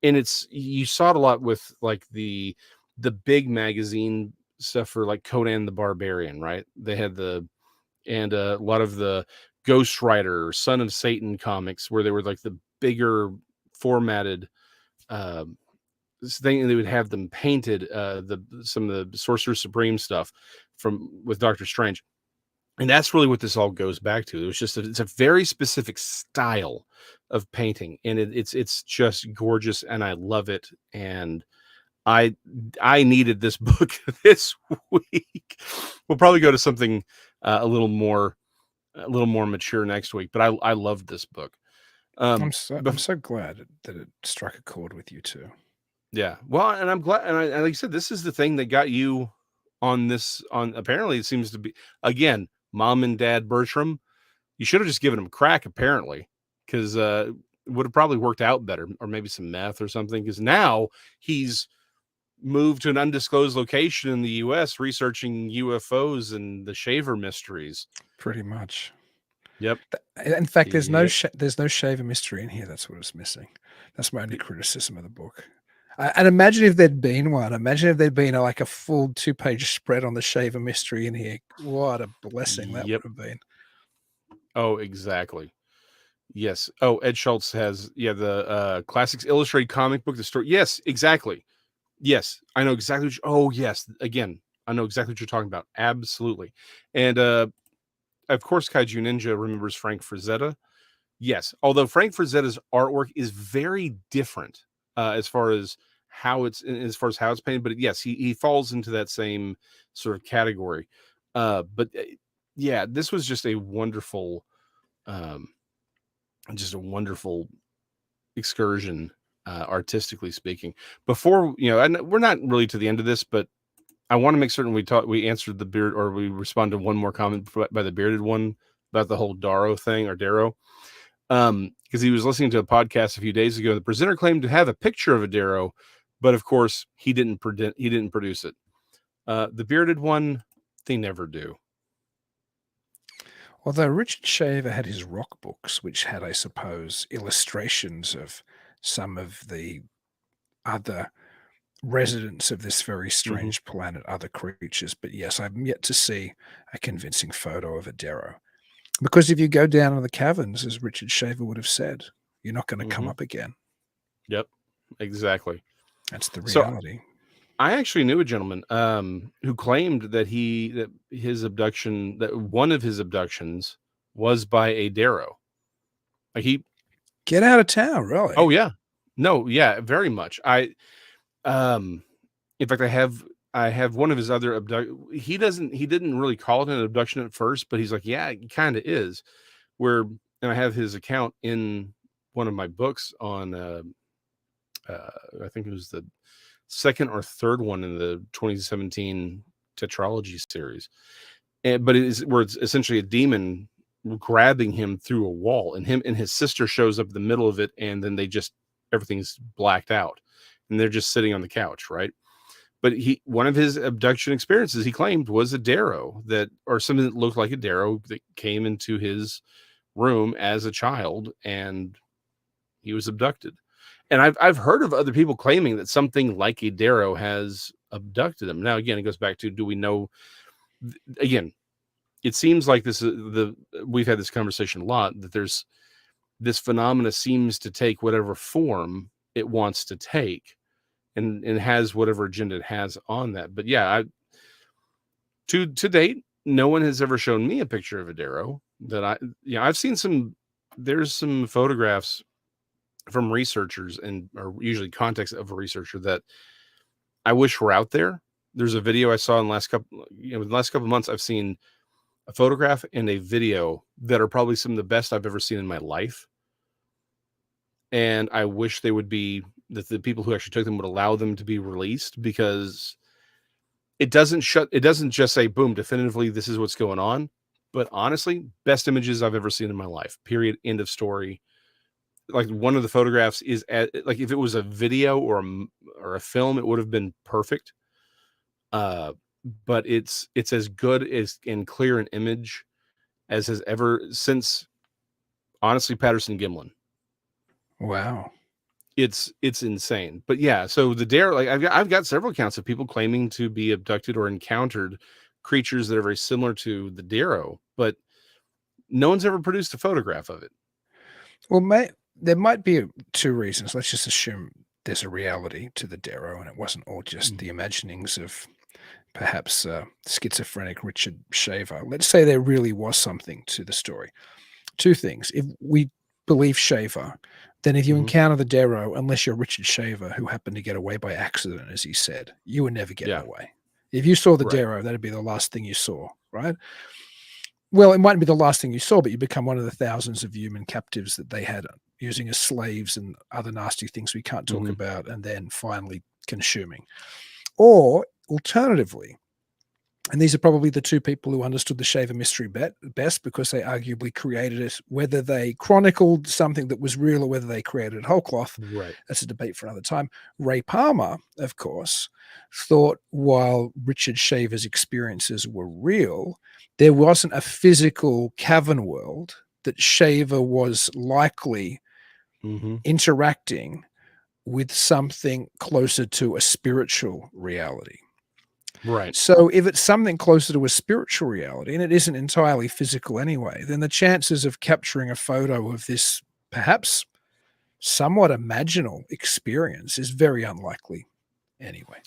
And you saw it a lot with like the big magazine stuff for like Conan the Barbarian, right? They had and a lot of the Ghost Rider, Son of Satan comics, where they were like the bigger formatted thing, and they would have them painted, some of the Sorcerer Supreme stuff with Doctor Strange. And that's really what this all goes back to. It was just it's a very specific style of painting, and it's just gorgeous, and I love it. And I needed this book this week. We'll probably go to something a little more mature next week, but I loved this book. I'm so glad that it struck a chord with you too. Yeah, well, and I'm glad, and like you said, this is the thing that got you on this. Apparently, it seems to be again. Mom and Dad Bertram, you should have just given him crack, apparently, because it would have probably worked out better, or maybe some meth or something, because now he's moved to an undisclosed location in the U.S. researching UFOs and the Shaver mysteries. Pretty much. Yep. In fact, there's no Shaver mystery in here. That's what was missing. That's my only criticism of the book. And imagine if there'd been one. Imagine if there'd been like a full 2-page spread on the Shaver mystery in here. What a blessing that would have been. Oh, exactly. Yes. Oh, Ed Schultz has the Classics Illustrated comic book, the story. Yes, exactly. Yes, I know exactly. Oh, yes. Again, I know exactly what you're talking about. Absolutely. And of course, Kaiju Ninja remembers Frank Frazetta. Yes, although Frank Frazetta's artwork is very different as far as how it's painted, but yes, he falls into that same sort of category. But yeah, this was just a wonderful, excursion, artistically speaking. Before we're not really to the end of this, but I want to make certain we answered we responded to one more comment by the bearded one about the whole Darrow thing, or Darrow. Because he was listening to a podcast a few days ago. The presenter claimed to have a picture of a Darrow, but of course he didn't produce it. The bearded one, they never do. Although Richard Shaver had his rock books, which had, I suppose, illustrations of some of the other residents of this very strange planet, other creatures. But yes, I've yet to see a convincing photo of a Darrow. Because if you go down in the caverns, as Richard Shaver would have said, You're not going to come up again. Yep, exactly. That's the So reality. I actually knew a gentleman who claimed that one of his abductions was by a Darrow. Like Get out of town, really? Oh yeah, no, yeah, very much. In fact, I have one of his other he didn't really call it an abduction at first, but he's like, yeah, it kind of is. And I have his account in one of my books on, I think it was the second or third one in the 2017 tetralogy series. But where it's essentially a demon grabbing him through a wall, and his sister shows up in the middle of it, and then everything's blacked out, and they're just sitting on the couch, right? But one of his abduction experiences, he claimed, was a Darrow or something that looked like a Darrow that came into his room as a child, and he was abducted. And I've heard of other people claiming that something like a Darrow has abducted them. Now, again, it goes back to, do we know? Again, it seems like we've had this conversation a lot, that this phenomena seems to take whatever form it wants to take, and has whatever agenda it has on that. But yeah, to date, no one has ever shown me a picture of a Darrow that I've seen there's some photographs from researchers, or usually context of a researcher, that I wish were out there. There's a video I saw in the last couple of months. I've seen a photograph and a video that are probably some of the best I've ever seen in my life. And I wish that the people who actually took them would allow them to be released, because it doesn't just say, boom, definitively, this is what's going on. But honestly, best images I've ever seen in my life, period, end of story. Like, one of the photographs is like, if it was a video or a film, it would have been perfect. But it's as good as and clear an image as has ever since, honestly, Patterson Gimlin. Wow. It's insane. But yeah, so the Darrow, like, I've got several accounts of people claiming to be abducted or encountered creatures that are very similar to the Darrow, but no one's ever produced a photograph of it. Well, there might be two reasons. Let's just assume there's a reality to the Darrow, and it wasn't all just the imaginings of perhaps schizophrenic Richard Shaver. Let's say there really was something to the story. Two things. If we believe Shaver, then if you encounter the Darrow, unless you're Richard Shaver, who happened to get away by accident, as he said, you were never getting away. If you saw the Darrow, that'd be the last thing you saw, right? Well, it mightn't be the last thing you saw, but you become one of the thousands of human captives that they had using as slaves and other nasty things we can't talk about, and then finally consuming. Or alternatively, and these are probably the two people who understood the Shaver mystery best, because they arguably created it, whether they chronicled something that was real or whether they created it whole cloth. Right. That's a debate for another time. Ray Palmer, of course, thought while Richard Shaver's experiences were real, there wasn't a physical cavern world, that Shaver was likely interacting with something closer to a spiritual reality. Right. So if it's something closer to a spiritual reality, and it isn't entirely physical anyway, then the chances of capturing a photo of this perhaps somewhat imaginal experience is very unlikely anyway.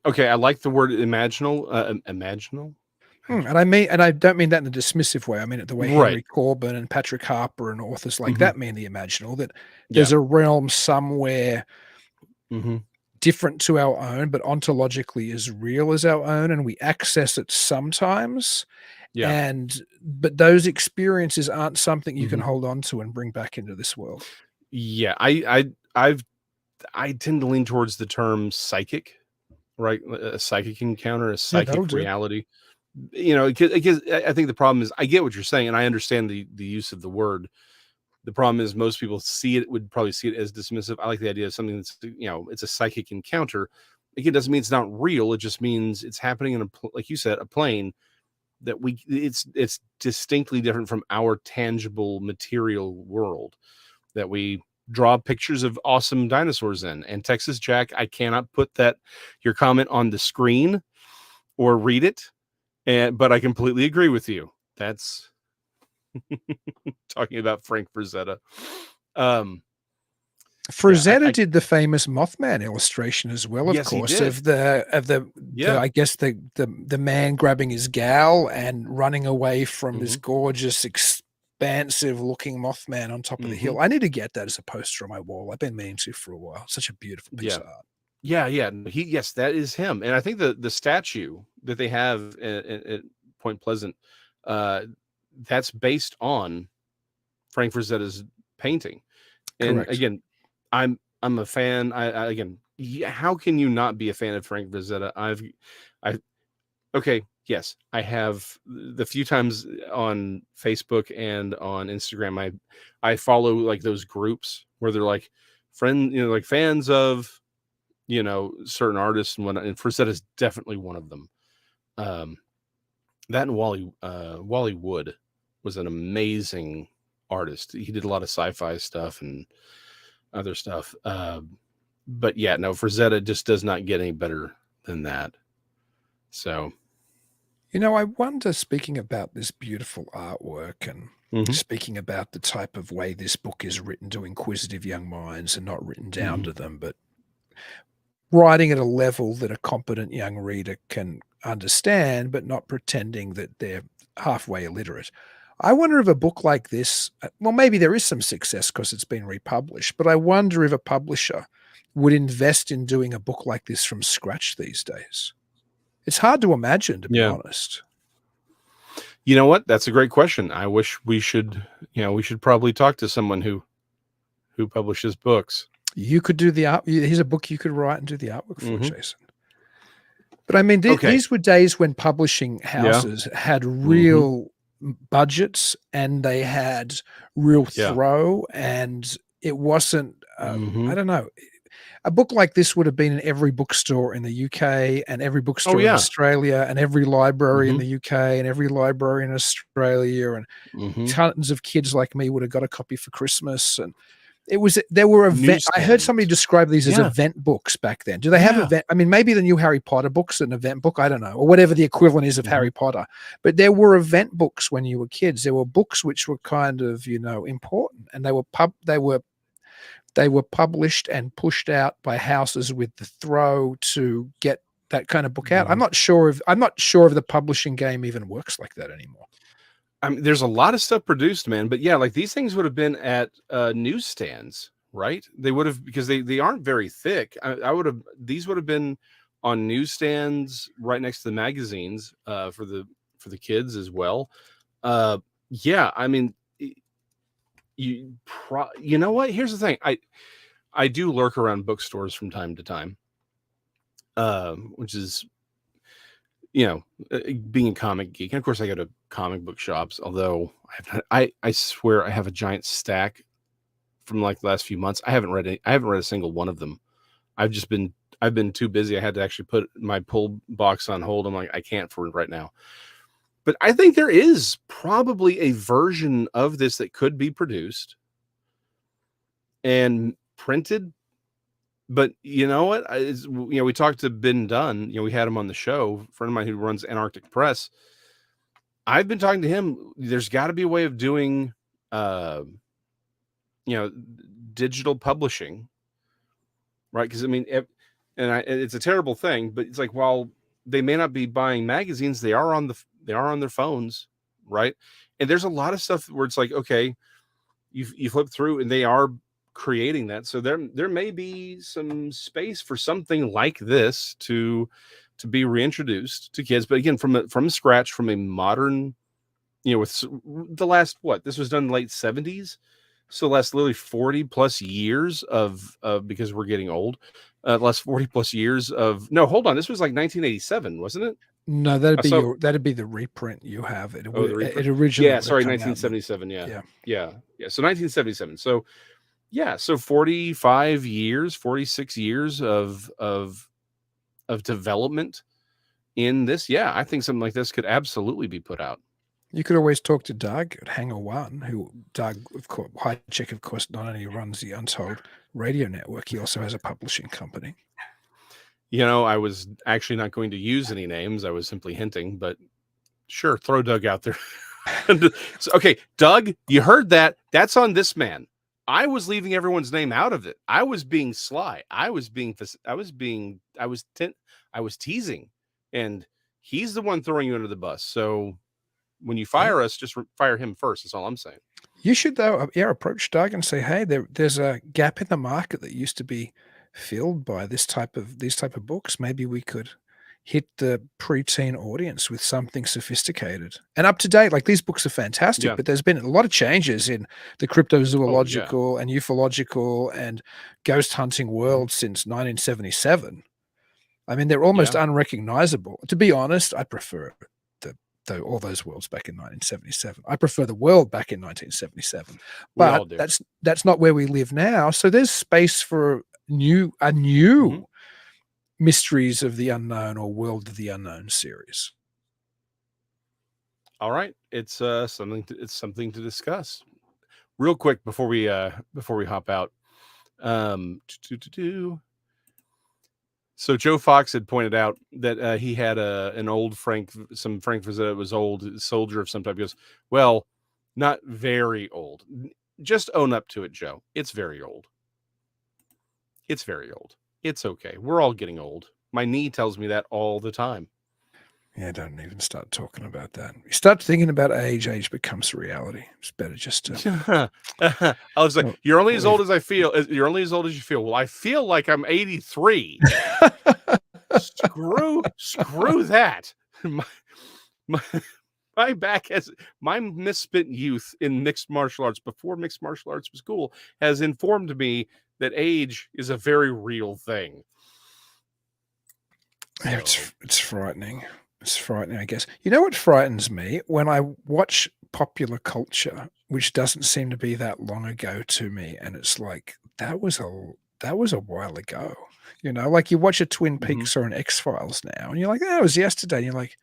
Okay, I like the word imaginal. Imaginal? And I don't mean that in a dismissive way. I mean it the way Henry Corbin and Patrick Harper and authors like that mean the imaginal, that there's a realm somewhere different to our own, but ontologically as real as our own, and we access it sometimes. But those experiences aren't something you can hold on to and bring back into this world. Yeah, I tend to lean towards the term psychic, right? A psychic encounter, a psychic reality. Because I think the problem is, I get what you're saying, and I understand the use of the word. The problem is, most people would probably see it as dismissive. I like the idea of something that's, it's a psychic encounter. Again, it doesn't mean it's not real. It just means it's happening in like you said, a plane that it's distinctly different from our tangible material world that we draw pictures of awesome dinosaurs in. And Texas Jack, I cannot put your comment on the screen or read it. But I completely agree with you. That's talking about Frank Frazetta. Frazetta did the famous Mothman illustration as well, of Yes, he course, did. of the I guess the man grabbing his gal and running away from this gorgeous, expansive looking Mothman on top of the hill. I need to get that as a poster on my wall. I've been meaning to for a while. Such a beautiful piece of art. Yeah. Yes, that is him. And I think the statue that they have at Point Pleasant, that's based on Frank Frazetta's painting. And Correct. again, I'm a fan. How can you not be a fan of Frank Frazetta? Yes, I have the few times on Facebook and on Instagram. I follow like those groups where they're like like fans of, certain artists and whatnot. And Frazetta is definitely one of them. That and Wally Wood was an amazing artist. He did a lot of sci-fi stuff and other stuff. But yeah, no, Frazetta just does not get any better than that. So, I wonder, speaking about this beautiful artwork and speaking about the type of way this book is written to inquisitive young minds and not written down to them, but writing at a level that a competent young reader can understand, but not pretending that they're halfway illiterate. I wonder if a book like this, well, maybe there is some success because it's been republished, but I wonder if a publisher would invest in doing a book like this from scratch these days. It's hard to imagine, to be honest. You know what? That's a great question. I wish we should probably talk to someone who publishes books. You could do the art. Here's a book you could write and do the artwork for, Jason. But I mean, these were days when publishing houses had real budgets and they had real throw, and it wasn't I don't know, a book like this would have been in every bookstore in the UK and every bookstore in Australia and every library in the UK and every library in Australia, and tons of kids like me would have got a copy for Christmas. And there were events. I heard somebody describe these as event books back then. Do they have event? I mean, maybe the new Harry Potter book's an event book. I don't know, or whatever the equivalent is of Harry Potter. But there were event books when you were kids. There were books which were kind of, important, and they were published and pushed out by houses with the throw to get that kind of book out. I'm not sure if the publishing game even works like that anymore. I mean, there's a lot of stuff produced, man, but yeah, like these things would have been at newsstands, right? They would have, because they aren't very thick. These would have been on newsstands right next to the magazines for the kids as well. Yeah, I mean, you know what? Here's the thing. I do lurk around bookstores from time to time, which is, being a comic geek. And of course I go to comic book shops, although I swear I have a giant stack from like the last few months. I haven't read a single one of them. I've been too busy. I had to actually put my pull box on hold. I'm like, I can't for right now. But I think there is probably a version of this that could be produced and printed. But you know what? We talked to Ben Dunn. We had him on the show. A friend of mine who runs Antarctic Press. I've been talking to him. There's got to be a way of doing, digital publishing, right? Because I mean, it's a terrible thing, but it's like, while they may not be buying magazines, they are on their phones, right? And there's a lot of stuff where it's like, okay, you flip through and they are creating that. So there may be some space for something like this to be reintroduced to kids, but again, from scratch, from a modern, with the last, this was done in the late 70s. So last literally 40 plus years of because we're getting old, last 40 plus years of, no, hold on. This was like 1987, wasn't it? No, that'd be the reprint you have. It originally. Yeah. Sorry. 1977. Yeah. So 1977. So, yeah, so 46 years of development in this. Yeah, I think something like this could absolutely be put out. You could always talk to Doug at Hangar One, Doug, of course, Hijack, of course, not only runs the Untold radio network, he also has a publishing company. I was actually not going to use any names. I was simply hinting, but sure, throw Doug out there. So, okay, Doug, you heard that. That's on this man. I was leaving everyone's name out of it. I was being sly. I was teasing, and he's the one throwing you under the bus. So when you fire us, just fire him first. That's all I'm saying. You should, though, approach Doug and say, hey, there's a gap in the market that used to be filled by these type of books. Maybe we could hit the preteen audience with something sophisticated and up to date. Like, these books are fantastic, but there's been a lot of changes in the cryptozoological and ufological and ghost hunting world since 1977. I mean, they're almost unrecognizable. To be honest, I prefer all those worlds back in 1977. I prefer the world back in 1977, but that's not where we live now. So there's space for a new Mysteries of the Unknown or World of the Unknown series. All right, it's something to discuss. Real quick before we hop out. So Joe Fox had pointed out that he had an old Frank Frazetta was old soldier of some type. He goes, well, not very old. Just own up to it, Joe. It's very old. It's very old. It's okay. We're all getting old. My knee tells me that all the time. Yeah, don't even start talking about that. You start thinking about age becomes reality. It's better just to... I was like, you're only as old as I feel. You're only as old as you feel. Well, I feel like I'm 83. Screw that. My back has... My misspent youth in mixed martial arts, before mixed martial arts was cool, has informed me that age is a very real thing. So. Yeah, it's frightening. It's frightening, I guess. You know what frightens me? When I watch popular culture, which doesn't seem to be that long ago to me, and it's like, that was a while ago. You know, like you watch a Twin Peaks or an X-Files now, and you're like, that was yesterday. And you're like,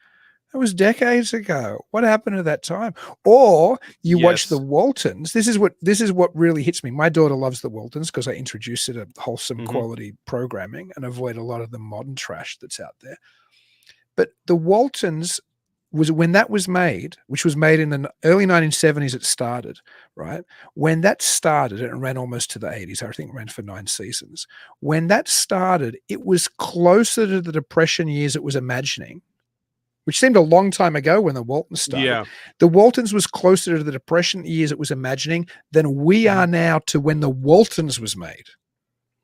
that was decades ago. What happened at that time? Or you watch the Waltons. This is what really hits me. My daughter loves the Waltons because I introduce her to wholesome quality programming and avoid a lot of the modern trash that's out there. But the Waltons was when that was made, which was made in the early 1970s, it started, right? When that started, and it ran almost to the 80s, I think it ran for 9 seasons. When that started, it was closer to the Depression years it was imagining, which seemed a long time ago when the Waltons started. Yeah. The Waltons was closer to the Depression years it was imagining than we are now to when the Waltons was made.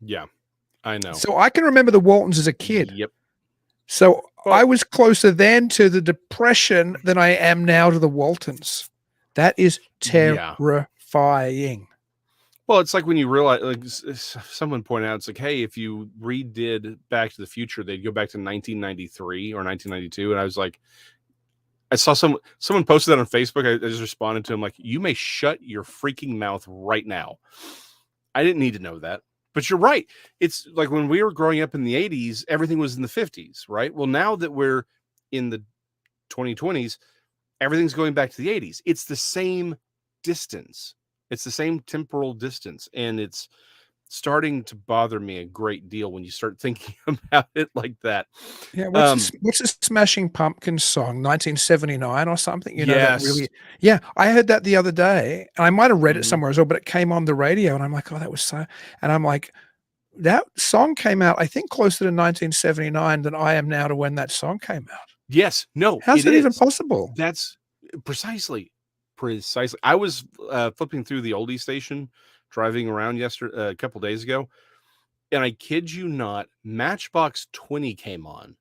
Yeah, I know. So I can remember the Waltons as a kid. Yep. So I was closer then to the Depression than I am now to the Waltons. That is terrifying. Well, it's like when you realize, like someone pointed out, it's like, hey, if you redid Back to the Future, they'd go back to 1993 or 1992. And I was like, I saw someone posted that on Facebook. I just responded to him like, you may shut your freaking mouth right now. I didn't need to know that. But you're right. It's like when we were growing up in the 80s, everything was in the 50s, right? Well, now that we're in the 2020s, everything's going back to the 80s. It's the same distance. It's the same temporal distance. And it's starting to bother me a great deal when you start thinking about it like that. Yeah. What's the Smashing Pumpkins song, 1979 or something? You know, yes. That really, yeah, I heard that the other day, and I might have read it somewhere as well, but it came on the radio, and I'm like, oh, that was so, and I'm like, that song came out, I think, closer to 1979 than I am now to when that song came out. Yes. No. How's it even possible? That's precisely. I was flipping through the oldie station, driving around a couple days ago, and I kid you not, Matchbox 20 came on. And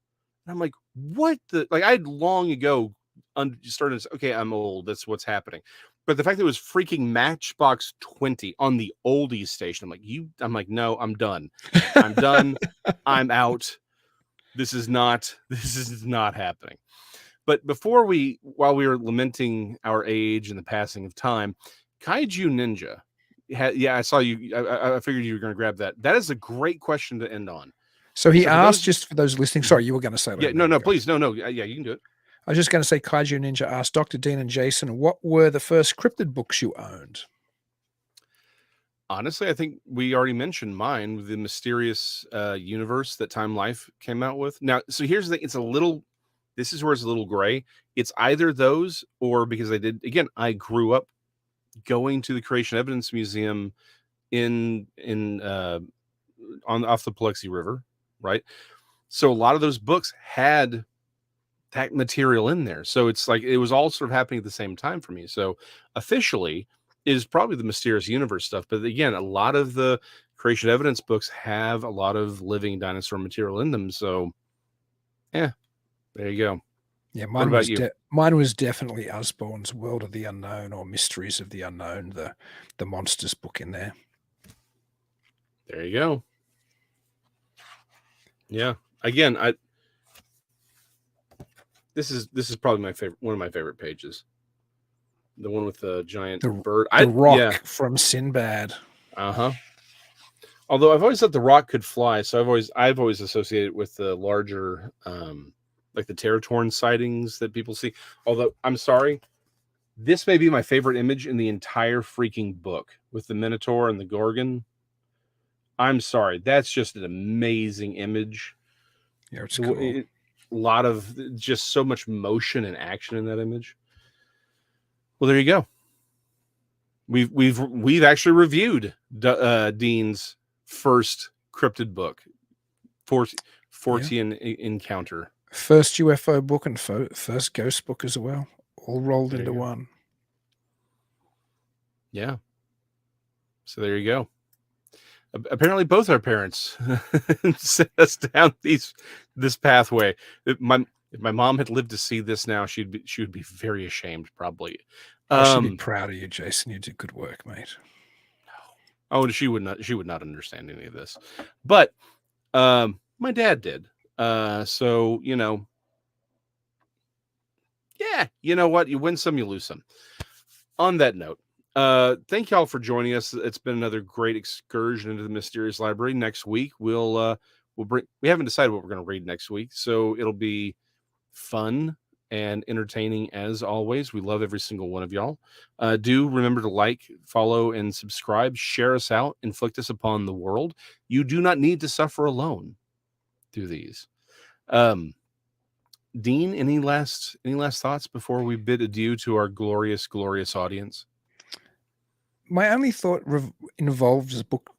I'm like, what the, like, I'd long ago started to say, okay, I'm old, that's what's happening. But the fact that it was freaking Matchbox 20 on the oldies station, I'm like, no, I'm done. I'm done. I'm out. This is not happening. But while we were lamenting our age and the passing of time, Kaiju Ninja, I saw you. I figured you were going to grab that. That is a great question to end on. So he asked, just for those listening, sorry, you were going to say that. Yeah, no, please. No. Yeah, you can do it. I was just going to say, Kaiju Ninja asked Dr. Dean and Jason, what were the first cryptid books you owned? Honestly, I think we already mentioned mine with the Mysterious Universe that Time Life came out with. Now, so here's the thing. This is where it's a little gray. It's either those or because I grew up going to the Creation Evidence Museum off the Paluxy River, right? So a lot of those books had that material in there. So it's like it was all sort of happening at the same time for me. So officially is probably the Mysterious Universe stuff. But again, a lot of the creation evidence books have a lot of living dinosaur material in them. So yeah, there you go. Yeah, What about you? Mine was definitely Usborne's World of the Unknown or Mysteries of the Unknown, the monsters book in there. There you go. Yeah. Again, this is probably one of my favorite pages. The one with the giant bird. The rock from Sinbad. Uh-huh. Although I've always thought the rock could fly, so I've always associated it with the larger like the Territorn sightings that people see. Although I'm sorry, this may be my favorite image in the entire freaking book with the Minotaur and the Gorgon. I'm sorry, that's just an amazing image. Yeah, it's cool. A lot of just so much motion and action in that image. Well, there you go. We've actually reviewed Dean's first cryptid book, Fortean Encounter. First UFO book and first ghost book as well, all rolled into one. Yeah. So there you go. Apparently, both our parents sent us down this pathway. If my mom had lived to see this now, she would be very ashamed, probably. She'd be proud of you, Jason. You did good work, mate. Oh, she would not understand any of this, but my dad did. So yeah, you know what? You win some, you lose some. On that note, thank y'all for joining us. It's been another great excursion into the Mysterious Library. Next week we haven't decided what we're going to read next week, so it'll be fun and entertaining as always. We love every single one of y'all. Do remember to like, follow, and subscribe. Share us out. Inflict us upon the world. You do not need to suffer alone through these. Dean, any last thoughts before we bid adieu to our glorious audience? My only thought involves a book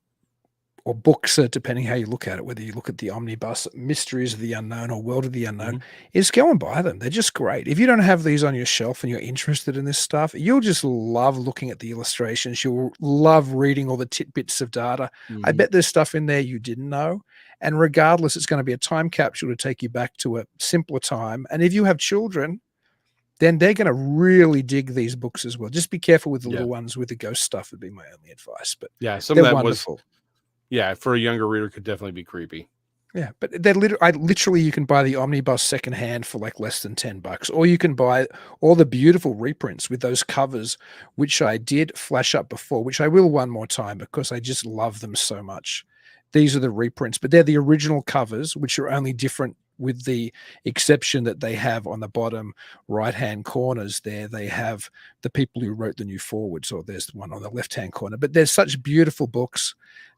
or books, depending how you look at it, whether you look at the omnibus, Mysteries of the Unknown or World of the Unknown, is go and buy them. They're just great. If you don't have these on your shelf and you're interested in this stuff, you'll just love looking at the illustrations. You'll love reading all the tidbits of data. I bet there's stuff in there you didn't know. And regardless, it's going to be a time capsule to take you back to a simpler time. And if you have children, then they're going to really dig these books as well. Just be careful with the little ones with the ghost stuff would be my only advice. But yeah, some of that wonderful. For a younger reader could definitely be creepy. Yeah, but they're literally you can buy the omnibus secondhand for like less than $10, or you can buy all the beautiful reprints with those covers, which I did flash up before, which I will one more time because I just love them so much. These are the reprints, but they're the original covers, which are only different with the exception that they have on the bottom right-hand corners there. They have the people who wrote the new forwards, or there's one on the left-hand corner. But there's such beautiful books.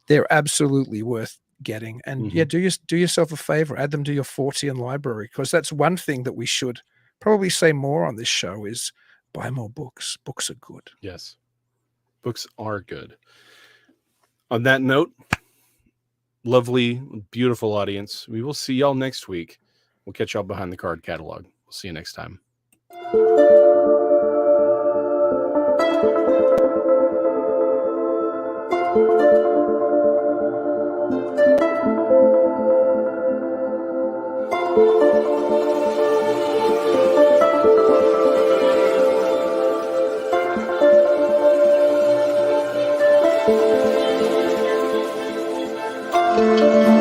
They're absolutely worth getting. And do yourself a favor, add them to your Fortean library, because that's one thing that we should probably say more on this show is buy more books. Books are good. Yes, books are good. On that note, lovely, beautiful audience, we will see y'all next week. We'll catch y'all behind the card catalog. We'll see you next time. Thank you.